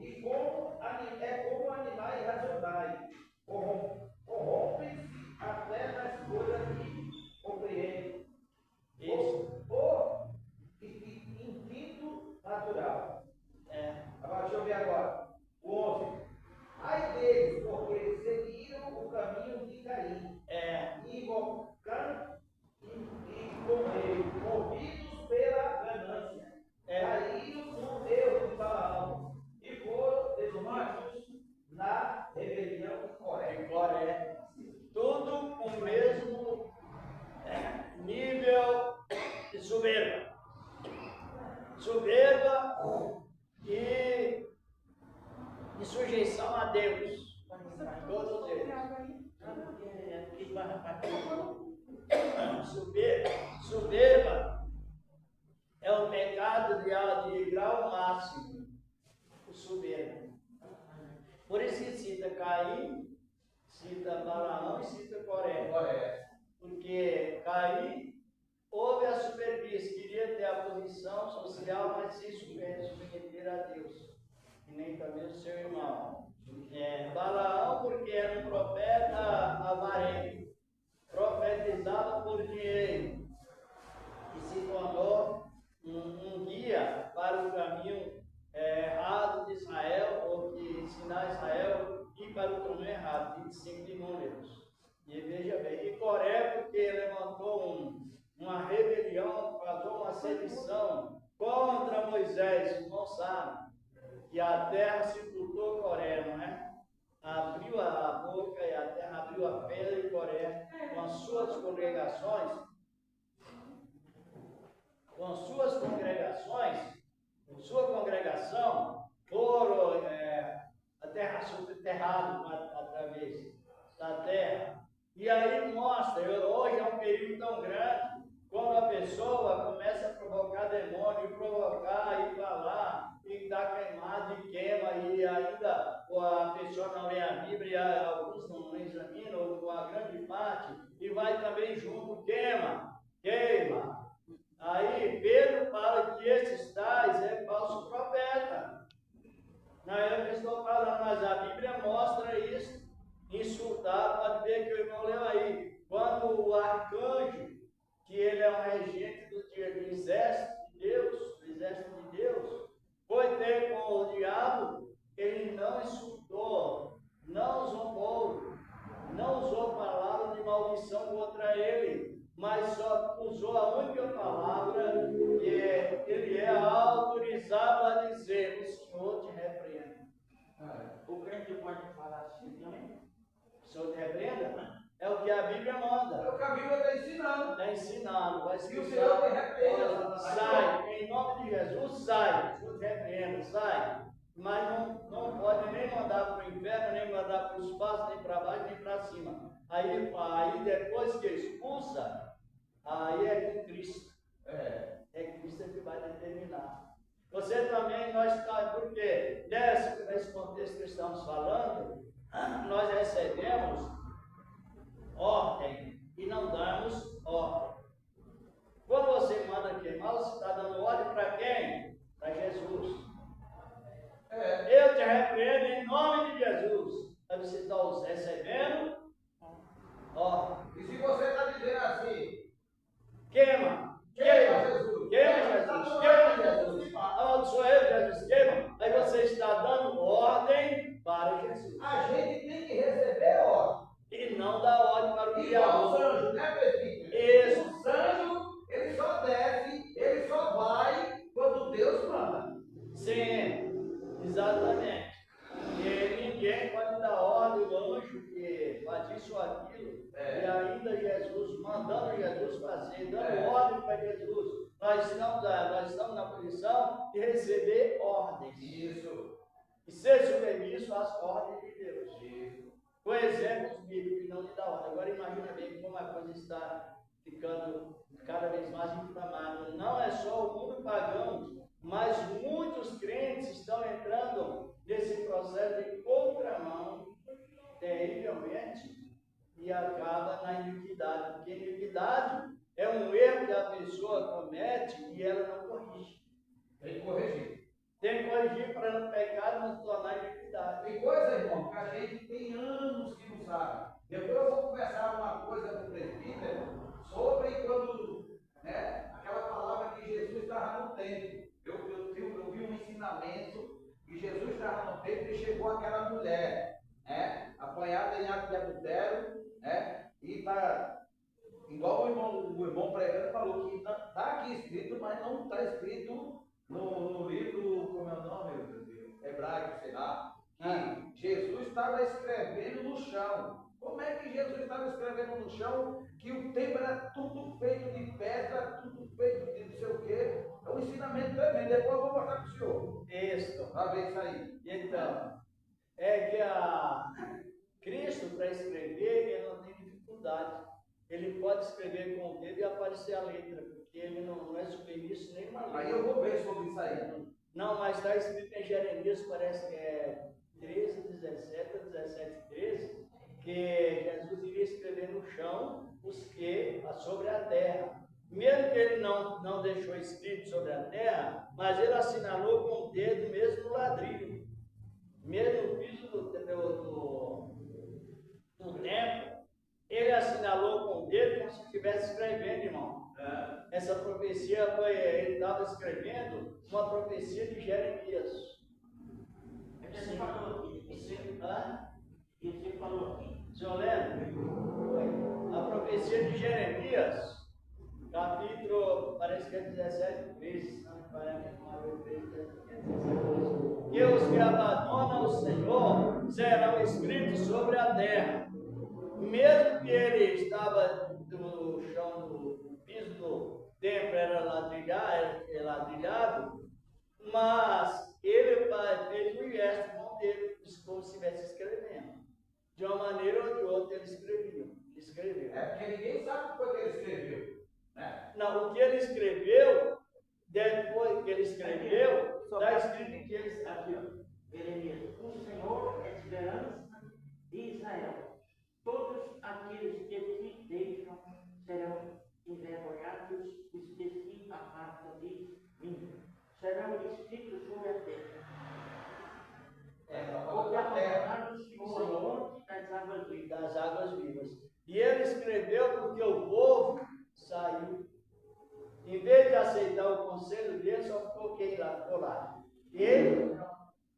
E como animais irracionais, corrompem-se até nas coisas que compreendem. Isso. O instinto natural. Agora, deixa eu ver agora. O 11. Ai deles, porque eles seguiram o caminho de Caim, invocando e movidos pela ganância, caíram no erro de Balaão e foram desumanizados na rebelião de Coré. Tudo o mesmo nível de soberba. Soberba e sujeição a Deus. Todos eles. Soberba é o pecado de grau máximo. O soberba. Por isso que cita Caim, cita Balaão e cita Coré. Porque Caim houve a superfície, queria ter a posição social, mas sem submeter a Deus. E nem também o seu irmão. Balaão, porque era um profeta avarento, profetizava por dinheiro, e se tornou um guia para o caminho errado de Israel, ou que ensinar Israel ir para o caminho errado, 25 de Números. E veja bem, e Coré, porque levantou uma rebelião, causou uma sedição contra Moisés, não sabe? E a terra sepultou Coré, não é? Abriu a boca e a terra abriu a pedra e Coré, com as suas congregações, sua congregação, foram soterrados através da terra. E aí mostra, hoje é um período tão grande, quando a pessoa começa a provocar demônio, provocar e falar, e dá queimado e queima, e ainda a pessoa não lê a Bíblia, alguns não examinam, ou a grande parte, e vai também junto, queima. Aí Pedro fala que esses tais é falso profeta. Não é o que estou falando, mas a Bíblia mostra isso. Insultar, pode ver que o irmão leu aí. Quando o arcanjo, que ele é um regente do exército de Deus, foi ter com o diabo, ele não insultou, não zombou, não usou palavra de maldição contra ele, mas só usou a única palavra que ele é autorizado a dizer: o Senhor te repreenda. O crente pode falar assim também? O Senhor te repreenda? É o que a Bíblia manda. É o que a Bíblia está ensinando. Está ensinando, vai E o escutar. Senhor te repreenda. Sai, em nome de Jesus, sai. O Senhor te repreenda, sai. Mas não pode nem mandar para o inferno, nem mandar para o espaço, nem para baixo, nem para cima. Aí depois que expulsa, aí é com Cristo. É Cristo que vai determinar. Você também, porque nesse contexto que estamos falando, está recebendo ordem. E se você está dizendo assim, Queima! queima Jesus, Queima Jesus! Amaldiçoa ele, Jesus, queima! Aí você está dando ordem para Jesus. a gente tem que receber ordem. E não dá ordem para o Igual os Criador. anjos, né, presbítero? Isso. Os anjos, ele só desce, ele só vai quando Deus manda. Sim, exatamente. E ninguém pode dar ordem ao anjo que faz isso ou aquilo. É. E ainda Jesus, mandando Jesus fazer, dando É. ordem para Jesus. Nós estamos na posição de receber ordens. Isso. E ser submisso às ordens de Deus. Isso. Com exemplos bíblicos que não lhe dá ordem. Agora imagina bem como a coisa está ficando cada vez mais inflamada. Não é só o mundo pagão, mas muitos crentes estão entrando nesse processo de contramão terrivelmente e acaba na iniquidade. Porque iniquidade é um erro que a pessoa comete e ela não corrige. Tem que corrigir. Tem que corrigir para não pecar e não se tornar iniquidade. Tem coisa, irmão, que a gente tem anos que não sabe. Depois eu vou conversar uma coisa com o presbítero sobre quando, né, aquela palavra que Jesus estava no templo. Eu vi um ensinamento que Jesus estava no templo e chegou aquela mulher, né, apanhada em ato de adultério, né, e está, igual o irmão pregando falou, que está aqui escrito, mas não está escrito no livro, como é o nome, meu Deus, hebraico, sei lá, que Jesus estava escrevendo no chão. Como é que Jesus estava escrevendo no chão que o templo era tudo feito de pedra, tudo feito de não sei o quê? É um ensinamento tremendo. Depois eu vou mostrar para o senhor. Isso. Para ver isso aí. Então, é que Cristo, para escrever, ele não tem dificuldade. Ele pode escrever com o dedo e aparecer a letra, porque ele não é submisso nem uma letra. Aí eu vou ver sobre isso aí. Não, mas está escrito em Jeremias, parece que é 13, 17, 17, 13, que Jesus iria escrever no chão sobre a terra. Mesmo que ele não deixou escrito sobre a terra, mas ele assinalou com o dedo mesmo no ladrilho, mesmo no piso do templo, ele assinalou com o dedo como se estivesse escrevendo, irmão. Essa profecia ele estava escrevendo uma profecia de Jeremias. Você falou aqui. Você falou aqui. Senhor lembra? A profecia de Jeremias, capítulo, parece que é 17, 13, não parece que é 13, que os que abandonam o Senhor serão escritos sobre a terra. Mesmo que ele estava no chão, no piso do templo era ladrilhado, mas ele fez um gesto com dele, como se estivesse escrevendo. De uma maneira ou de outra ele escreveu. É porque ninguém sabe o que foi que ele escreveu. Né? Não, o que ele escreveu, depois que ele escreveu, está escrito que ele escreveu. Jeremias, o Senhor é esperança de Israel. Todos aqueles que se deixam serão envergonhados, os que se apartam de mim. Serão escritos sobre a terra. Porque abandonaram o Senhor das águas vivas. E ele escreveu porque o povo saiu. Em vez de aceitar o conselho dele, só ficou quem lá? Ficou lá. Ele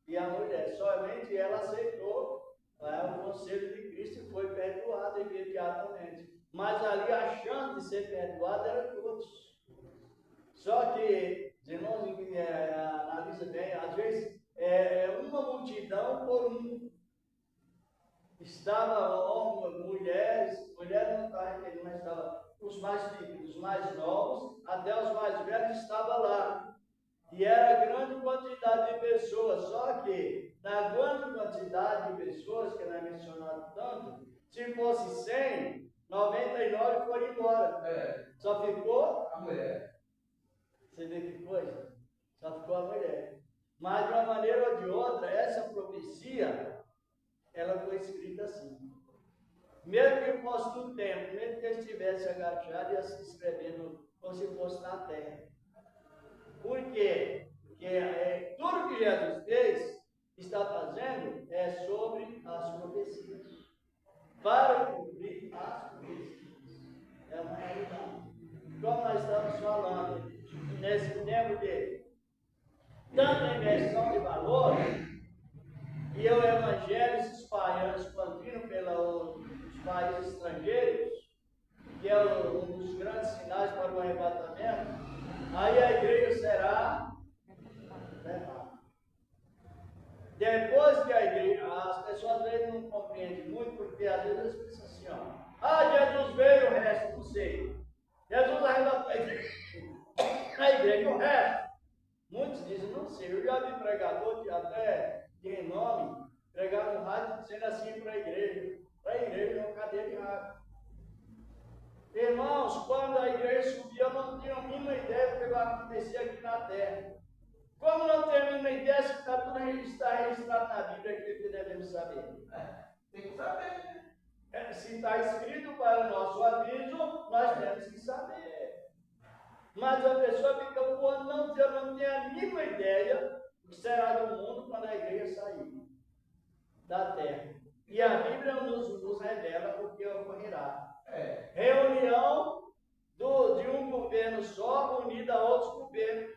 e a mulher, somente ela aceitou o conselho de Cristo e foi perdoada imediatamente. Mas ali, achando de ser perdoada, eram todos. Só que, os irmãos, analisa bem, às vezes, uma multidão por um. Estava mulheres não estavam entendendo, mas estavam os mais filhos, os mais novos, até os mais velhos estavam lá. E era grande quantidade de pessoas, só que na grande quantidade de pessoas, que não é mencionado tanto, se fosse 100, 99 foram embora. Só ficou A mulher. Você vê que coisa? Só ficou a mulher. Mas de uma maneira ou de outra, essa profecia, ela foi escrita assim. Mesmo que fosse no tempo, mesmo que ele estivesse agachado, ia se escrevendo como se fosse na terra. Por quê? Porque tudo que Jesus fez, está fazendo é sobre as profecias. Para cumprir as profecias. É uma realidade. Como nós estamos falando nesse tempo de tanta inversão de valores, e o evangelho se espalhando, expandindo pelos países estrangeiros, que é um dos grandes sinais para o arrebatamento, aí a igreja será levada. Depois que a igreja, as pessoas às vezes não compreendem muito, porque às vezes eles pensam assim, ó, Jesus veio, o resto, não sei. Jesus arrebatou a igreja, o resto. Muitos dizem, não sei, eu já vi pregador que até de renome, pregar no rádio dizendo assim para a igreja, uma cadeia de rádio. Irmãos, quando a igreja subia, eu não tinha a mínima ideia do que vai acontecer aqui na terra. Como não tem a mínima ideia, se está tudo registrado na Bíblia, aquilo que devemos saber. Tem que saber, né? Se está escrito para o nosso aviso, nós temos que saber. Mas a pessoa fica voando, eu não tenho a mínima ideia do que será do mundo quando a igreja sair da terra. E a Bíblia nos revela o que ocorrerá. Reunião de um governo só, unido a outros governos,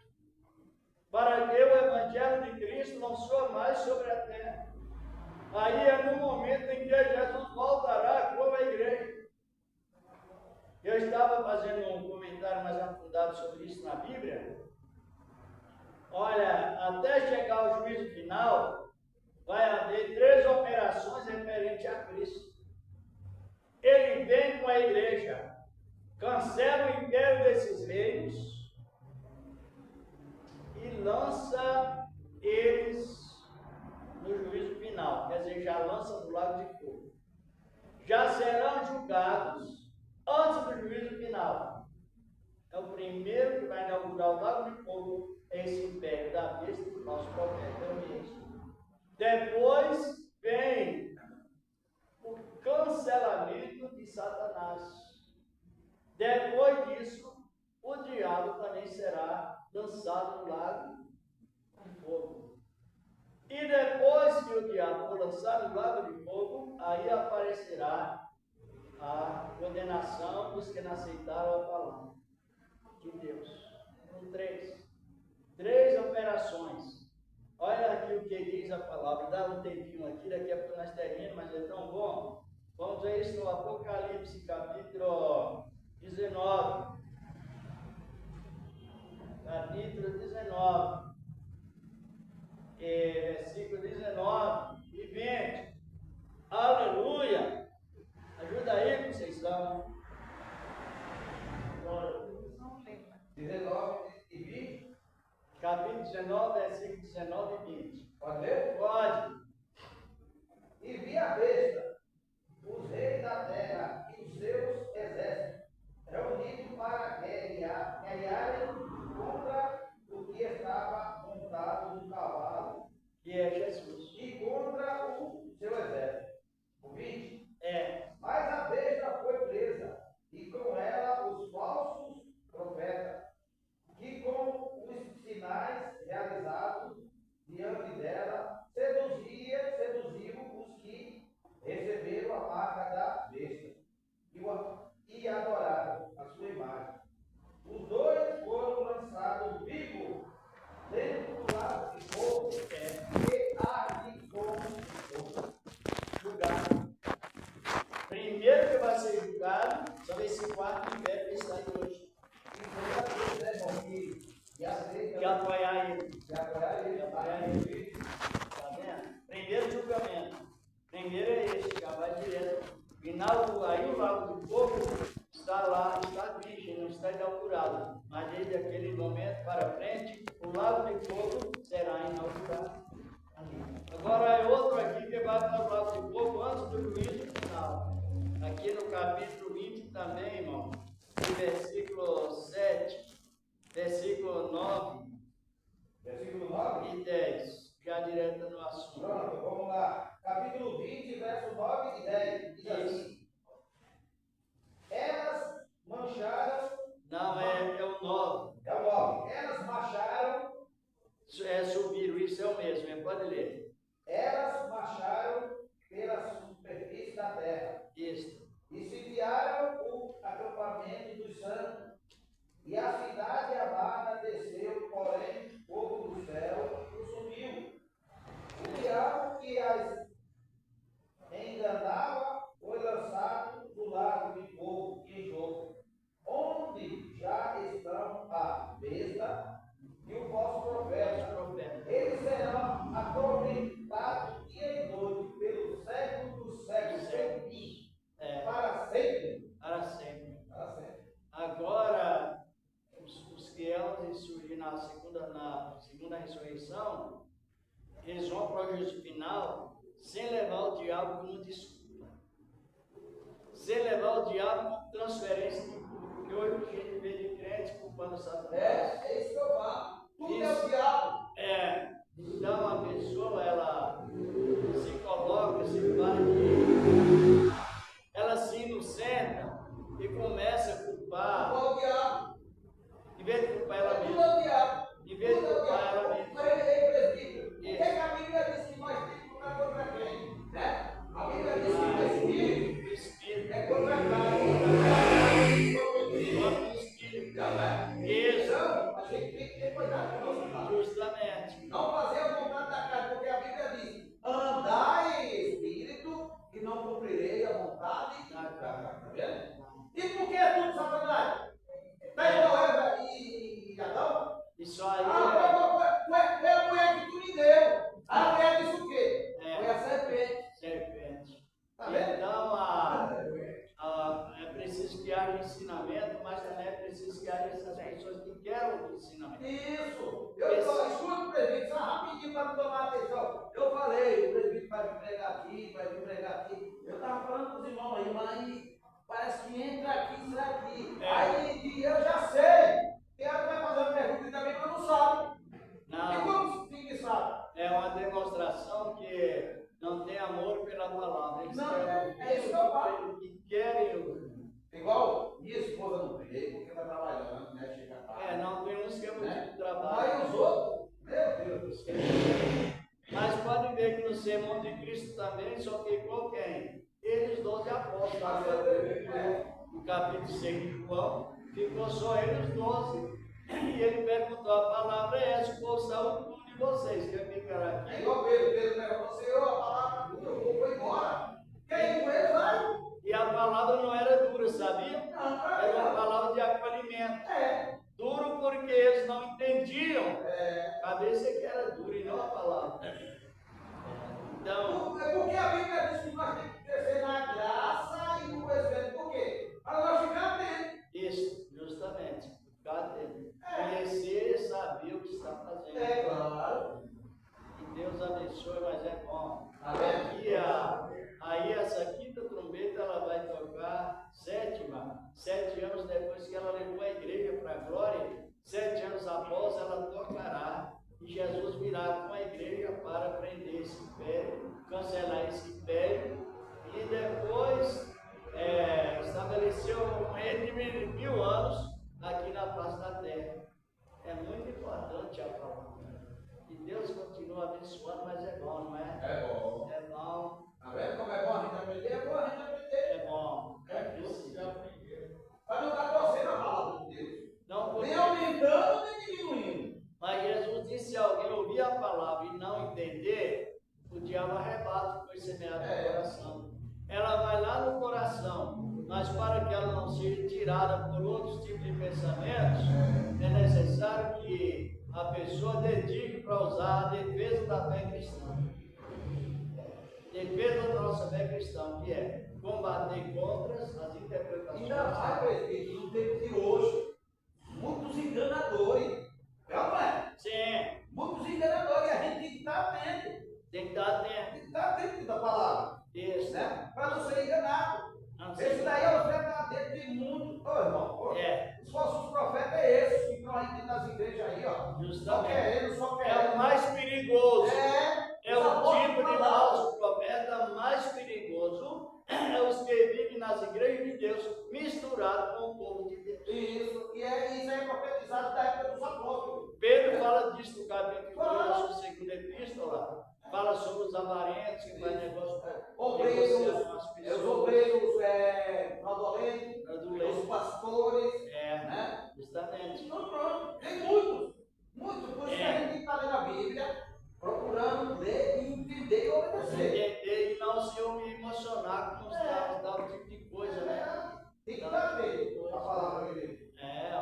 para que o Evangelho de Cristo não soa mais sobre a terra. Aí é no momento em que Jesus voltará com a igreja. Eu estava fazendo um comentário mais aprofundado sobre isso na Bíblia. Olha, até chegar ao juízo final, vai haver 3 operações referentes a Cristo. Ele vem com a igreja, cancela o império desses reinos e lança eles no juízo final, quer dizer, já lança no lago de fogo. Já serão julgados antes do juízo final. É o primeiro que vai inaugurar o lago de fogo, esse império da besta do nosso profeta Elias. Depois vem o cancelamento de Satanás. Depois disso, o diabo também será lançado no lago de fogo. E depois que o diabo for lançado no lago de fogo, aí aparecerá a condenação dos que não aceitaram a palavra de Deus. São 3 operações. Olha aqui o que diz a palavra. Dá um tempinho aqui, daqui a pouco nós terminamos, mas é tão bom. Vamos ver isso no Apocalipse, capítulo 19. Capítulo 19. Versículo 19 e 20. Aleluia! Ajuda aí que vocês estão. 19 e 20. Capítulo 19, versículo 19 e 20. Pode ler? Pode. E vi a besta, os reis da terra e os seus exércitos, reunidos para guerrearem contra o que estava montado no cavalo, Que é Jesus. e contra o seu exército. O 20. Mas a besta foi presa, e com ela os falsos profetas, que com os sinais realizados diante dela, seduziram os que receberam a marca da besta e adoraram a sua imagem. Os 2 foram lançados vivos dentro do lago de fogo e arde com fogo. Julgado. Primeiro que vai ser julgado são esses 4 impérios que estão aí hoje. E foi a Deus, né, irmão? Que apoiar ele. Que apoiar ele. Que apoiar ele. Tá vendo? Primeiro julgamento. Primeiro é esse, já vai direto. Final, aí o lago de fogo está lá, está virgem, não está inaugurado. Mas desde aquele momento para frente, o lago de fogo será inaugurado. Agora é outro aqui que vai para o lago de fogo antes do juízo final. Aqui no capítulo 20 também, irmão, no versículo 7, versículo 9, Versículo 9 e 10, já direto no assunto. Pronto, vamos lá. Capítulo 20, verso 9 e 10. Diz assim: Elas mancharam. Não, é o 9. É o 9. Elas marcharam transferência de culpa, porque hoje a gente vê de crente culpando Satanás. É isso que eu falo. Tudo é o diabo. Então a pessoa, ela se coloca, se faz, ela se inocenta e começa a culpar. Culpar o diabo. Em vez de culpar ela Tudo mesma. é o diabo. Em vez de Tudo é o culpar ela diabo. mesma. Mas ele presbítero. O que é que a Bíblia diz que nós temos que lutar contra quem? Né? A Bíblia diz que o Espírito é contra a carne. Contra o Espírito. Isso. Então, a gente tem que ter cuidado com isso. Tá? Justamente. Não fazer a vontade da carne, porque a Bíblia diz: andai em espírito e não cumprirei a vontade da carne. Tá vendo? E por que é tudo Satanás? Está igual Eva e Adão? Isso aí. Foi a mulher que tu me deu. A mulher disse o quê? Foi a serpente. Serpente. Tá vendo? Então, é preciso que haja ensinamento, mas também é preciso que haja essas pessoas que querem o ensinamento. Isso. Escuta o presbítero, só rapidinho para tomar atenção. Eu falei, o presbítero vai me pregar aqui, vai me pregar aqui. Eu estava falando com os irmãos aí, mas parece que entra aqui, sai aqui. Aí eu já sei. Tem hora que vai fazer uma pergunta também que eu não sabe. Não. E como que sabe? É uma demonstração que não tem amor pela palavra. Eles Não, querem é isso que eu falo. que querem o. Igual minha esposa não veio, porque está trabalhando, né? Chega tarde. Não tem uns que é muito Né? de trabalho. Aí os outros, meu Deus do céu. Mas pode ver que no sermão de Cristo também só ficou quem? Eles 12 apóstolos. No capítulo 6 de João, ficou só eles 12. E ele perguntou: a palavra é essa, o povo saiu tudo de vocês. Quer ficar aqui? É igual Pedro perguntou: Senhor, a palavra dura, o povo foi embora. Quem com ele vai? E a palavra não era dura, sabia? Não, Era uma palavra de acolhimento. Duro porque eles não entendiam. A cabeça que era dura e não a palavra. Então, é porque a Bíblia diz que nós temos que crescer na graça e no conhecimento. Por quê? Para nós ficar atentos. isso, justamente. Ficar atento. Conhecer e saber o que está fazendo. Claro. Que Deus abençoe, mas é bom. Amém. Aí essa quinta trombeta ela vai tocar sétima, 7 anos depois que ela levou a igreja para a glória, 7 anos após ela tocará e Jesus virá com a igreja para prender esse império, cancelar esse império e depois estabeleceu um reino de 1000 anos aqui na face da terra. É muito importante a palavra. E Deus continua abençoando, mas é bom, não é? É bom. É bom. Tá vendo como é bom a gente aprender? É bom a gente aprender. É bom. É preciso. Para não estar torcendo a palavra de Deus. Não Nem poder. aumentando, nem diminuindo. Mas Jesus disse: se alguém ouvir a palavra e não entender, o diabo arrebata o que foi semeado no coração. Ela vai lá no coração, mas para que ela não seja tirada por outros tipos de pensamentos, é necessário que a pessoa dedique para usar a defesa da fé cristã. Defesa da nossa fé cristã, que é combater contra as interpretações. Ainda mais, presbítero, no tempo de hoje, muitos enganadores. É ou não é? Sim, Muitos enganadores, e a gente tem que estar atento. tem que estar atento. Tem que estar atento da palavra, Isso, né? Para não ser enganado. não Esse sei. daí é o verdadeiro de mundo. Ô, irmão, os falsos profetas é esses que estão aí dentro das igrejas aí, ó. Só Justamente. querendo, só É querendo. o mais perigoso. É os o apóstolos tipo de falaram. falso profeta mais perigoso. É os que vivem nas igrejas de Deus misturado com o povo de Deus. Isso, isso é profetizado da época dos apóstolos. Pedro fala disso no capítulo 2 da sua segunda epístola. Fala sobre os avarentos que fazem negócio Obreiros, negociar com as os pessoas. obreiros fraudulentos, Fraudulentos. os pastores, É, né? justamente. Então pronto, tem muitos. Por isso que a gente tem que estar lendo a Bíblia, procurando ler e entender e obedecer. Entender e não se emocionar com os tal tipo de coisa, né? Tem que estar atento a palavra de Deus.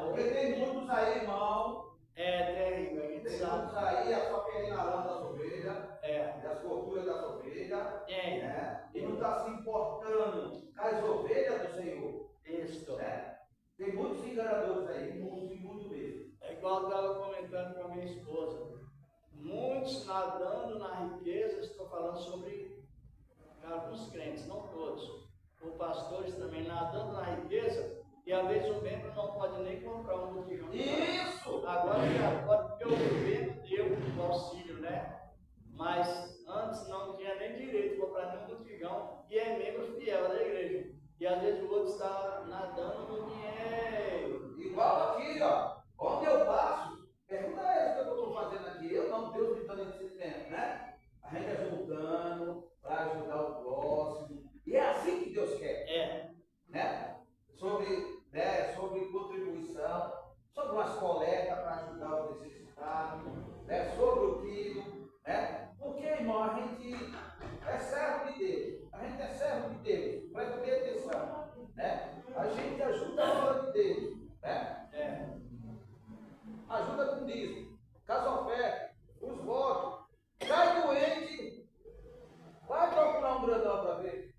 Porque tem muitos aí, irmão. É terrível, a gente Tem sabe. muitos aí, é só querendo a lã das ovelhas, das gorduras das ovelhas, Tem. né? E não está se importando com as ovelhas do Senhor. Isso. Né? Tem muitos enganadores aí, muito mesmo. É igual eu estava comentando com a minha esposa. Muitos nadando na riqueza, estou falando sobre alguns crentes, não todos. O pastores também nadando na riqueza, e às vezes o membro não pode nem comprar um botijão. Isso! Agora já pode, porque o governo deu o auxílio, né? Mas antes não tinha nem direito de comprar nenhum botijão e é membro fiel da igreja. E às vezes o outro está nadando no dinheiro. Igual aqui, ó. Onde eu passo, pergunta a eles o que eu estou fazendo aqui. Eu não, Deus me dando esse tempo, né? A gente ajudando para ajudar o próximo. E é assim que Deus quer. É. Né? Sobre contribuição, sobre umas coletas para ajudar o necessitado, né? Sobre o quilo, né? Porque, irmão, a gente é servo de Deus. A gente é servo de Deus. Presta bem atenção. Né? A gente ajuda a obra de Deus. Né? Ajuda com dízimo, casa oferta, os votos. Cai doente, vai procurar um grandão para ver.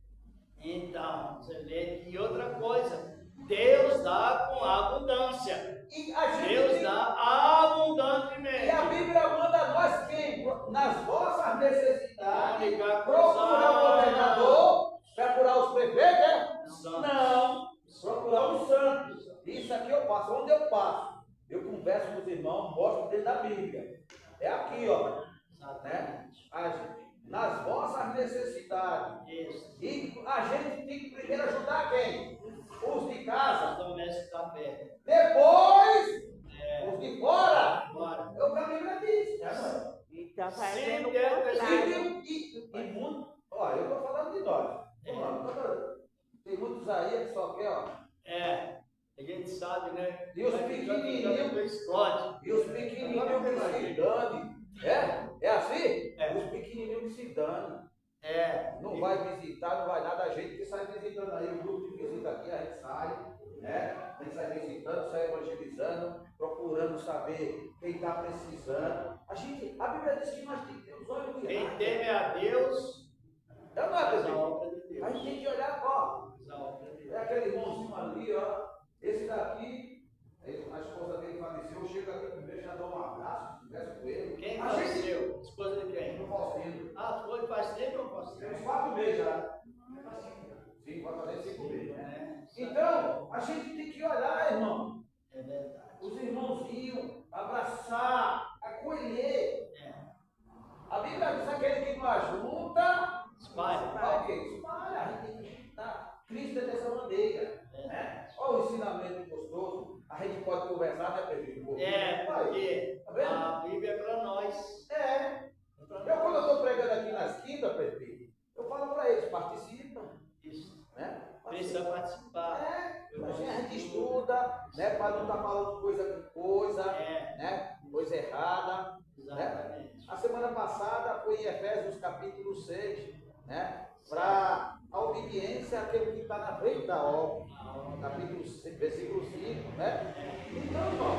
Então, você vê. E outra coisa, Deus dá com abundância. E a gente Deus tem- dá abundantemente. E a Bíblia manda nós quem? Nas vossas necessidades, Comunicar com procurar o governador, procurar os prefeitos, né? Santos. Não, procurar os santos. Isso aqui eu faço, onde eu passo. Eu converso com os irmãos, mostro dentro da Bíblia. É aqui, ó. Né? Nas vossas necessidades. Isso. E a gente tem que primeiro ajudar quem? Os de casa. Os domésticos da fé. Depois, os de fora. Agora. É o que a Bíblia diz. E está Sim, fazendo o que é contrário. E muito. Ó, eu estou falando de nós. Tem muitos aí que só quer, ó. A gente sabe, né? E os pequenininhos. E os pequenininhos que se dane. É assim? Os pequenininhos que se dane. Não vai visitar, não vai nada. A gente que sai visitando aí, o grupo de visita aqui, a gente sai, né? A gente sai visitando, sai evangelizando, procurando saber quem está precisando. A Bíblia diz que nós temos que ter os olhos de Quem águia. teme a Deus, É ou não é, faz a bebê? obra de Deus. A gente tem que olhar, ó. Faz a obra de É Deus. aquele irmãozinho ali, ó. Esse daqui, a esposa dele faleceu, chega aqui primeiro, já dá um abraço, conversa com ele. Quem A gente faleceu? Esposa de quem? no Faustino. Ah, foi faz tempo ou faz Tem uns tempo? 4 meses já. Sim, vai fazer 5 meses. Então, a gente tem que olhar, irmão. É verdade. Os irmãozinhos, abraçar, acolher. A Bíblia diz aquele que não ajunta, Espalha. espalha. A gente tem que juntar. Cristo é dessa maneira. Né? Olha o ensinamento gostoso. A gente pode conversar, né, Pedro? Porque Tá vendo? a Bíblia é para nós. Quando eu estou pregando aqui nas quintas, Pedro, eu falo para eles, participa. Isso. Né? Precisa participar. A gente estuda, né, para não estar falando coisa com coisa, né, coisa errada. Exatamente. A semana passada foi em Efésios capítulo 6, né, para a obediência àquele que está na frente da obra. Capítulo 6, versículo 5, né? Então, irmão,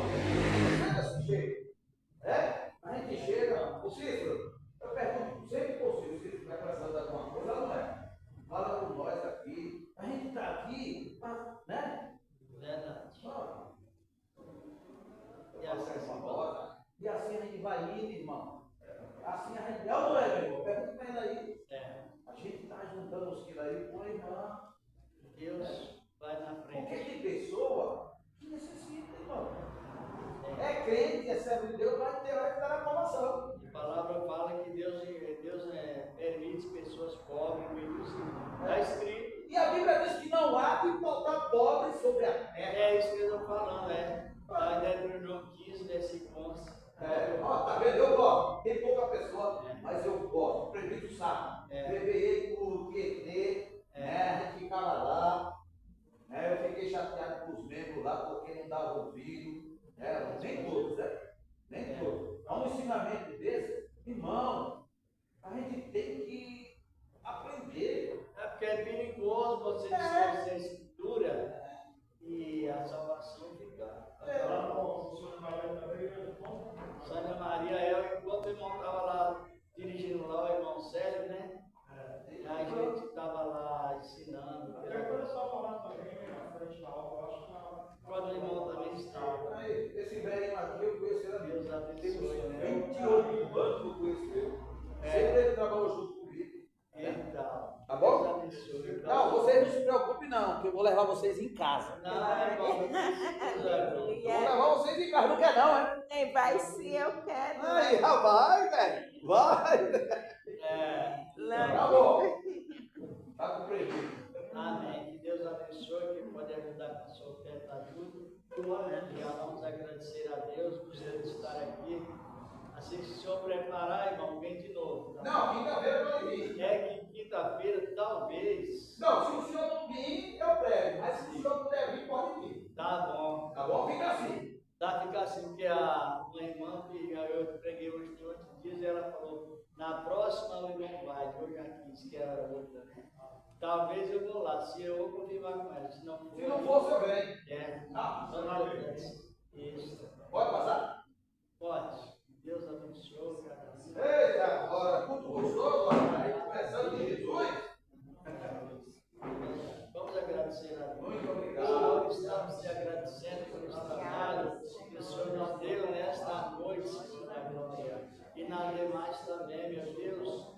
chega assim, chega. A gente chega, o Cícero, eu pergunto sempre para o Cícero está precisando de alguma coisa, não é? Fala com nós aqui. A gente está aqui, né? Verdade. E assim a gente vai indo, irmão. Assim a gente. É ou não é, meu irmão? Pergunta para ele aí. A gente está juntando os quilos aí com o irmão. Deus vai na Porque frente. tem pessoa que necessita, irmão. É crente, é servo de Deus, vai ter hora que está na promoção. A palavra fala que Deus permite pessoas pobres, humildes. Está escrito. E a Bíblia diz que não há de faltar pobre sobre a terra. É isso que eu estou falando, Está dentro do João 15, versículo 11. Ó, tá vendo? Eu gosto. Tem pouca pessoa, mas eu gosto. O prefeito sabe. Levei por Tietê, né? A gente ficava lá. Né? Eu fiquei chateado com os membros lá porque não dava ouvido. Né? Nem todos, né? Nem todos. Há um ensinamento desse, irmão, a gente tem que aprender. Porque é perigoso você distorcer a escritura e a salvação ficar. Lá no Sônia Maria também, Sônia Maria, enquanto o irmão estava lá dirigindo lá, o irmão Célio, né? A gente estava lá ensinando. até quando eu estava lá também, na frente da aula, eu acho que ela. Quando o irmão também estava. Aí, esse velhinho aqui eu conheci ele. Deus abençoe, né? 28 anos que eu conheci ele. Sempre ele trabalhou junto comigo. Então, Tá bom? Deus abençoe. Não, vocês não se preocupe não, que eu vou levar vocês em casa. Não, irmão. Vou levar vocês em casa, não quer não, é? Nem vai sim, eu quero. Aí, já vai, velho. Vai. Tá bom. Tá com prejuízo. Amém. Que Deus abençoe, que pode ajudar com a sua oferta ajuda. Já vamos agradecer a Deus por você estar aqui. Assim que o senhor preparar, irmão, vem de novo. Tá? Não, quinta-feira pode vir. É que quinta-feira, talvez. Não, se o senhor não vir, eu prego. Mas se o senhor puder vir, pode vir. Tá bom. Tá bom? Fica assim. Fica assim, porque uma irmã que eu preguei hoje de 8 dias, ela falou, na próxima o irmão vai, eu já quis, que era outra. Talvez eu vou lá, se eu vou confirmar com ela, se não for. Se não for, você vem. É. Isso. Pode passar? Pode. Deus abençoe cada um. Eita, agora, muito gostoso, aí começando de Jesus. Vamos agradecer a Deus. Muito obrigado. Senhor, estamos te agradecendo por esse trabalho que o Senhor nos deu nesta noite, Senhor da glória. E nas demais também, meu Deus.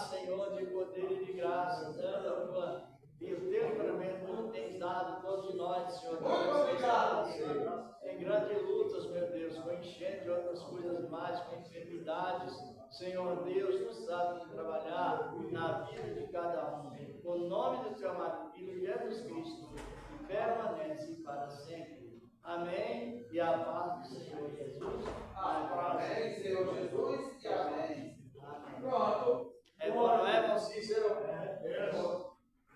Senhor, de poder e de graça, dando a tua e o teu livramento que tens dado a todos nós, Senhor. Muito obrigado, Senhor. Em grandes lutas, meu Deus, com enchente e outras coisas mais, com enfermidades. Senhor Deus, tu sabes trabalhar na vida de cada um. O nome do teu amado Filho Jesus Cristo, que permanece para sempre. Amém. E a paz do Senhor Jesus. Amém, Senhor Jesus, e amém. Amém. Pronto. É bom, não é, irmão Cícero?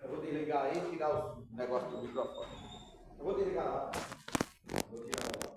Eu vou desligar aí e tirar os negócios do microfone. Eu vou desligar lá. Vou tirar.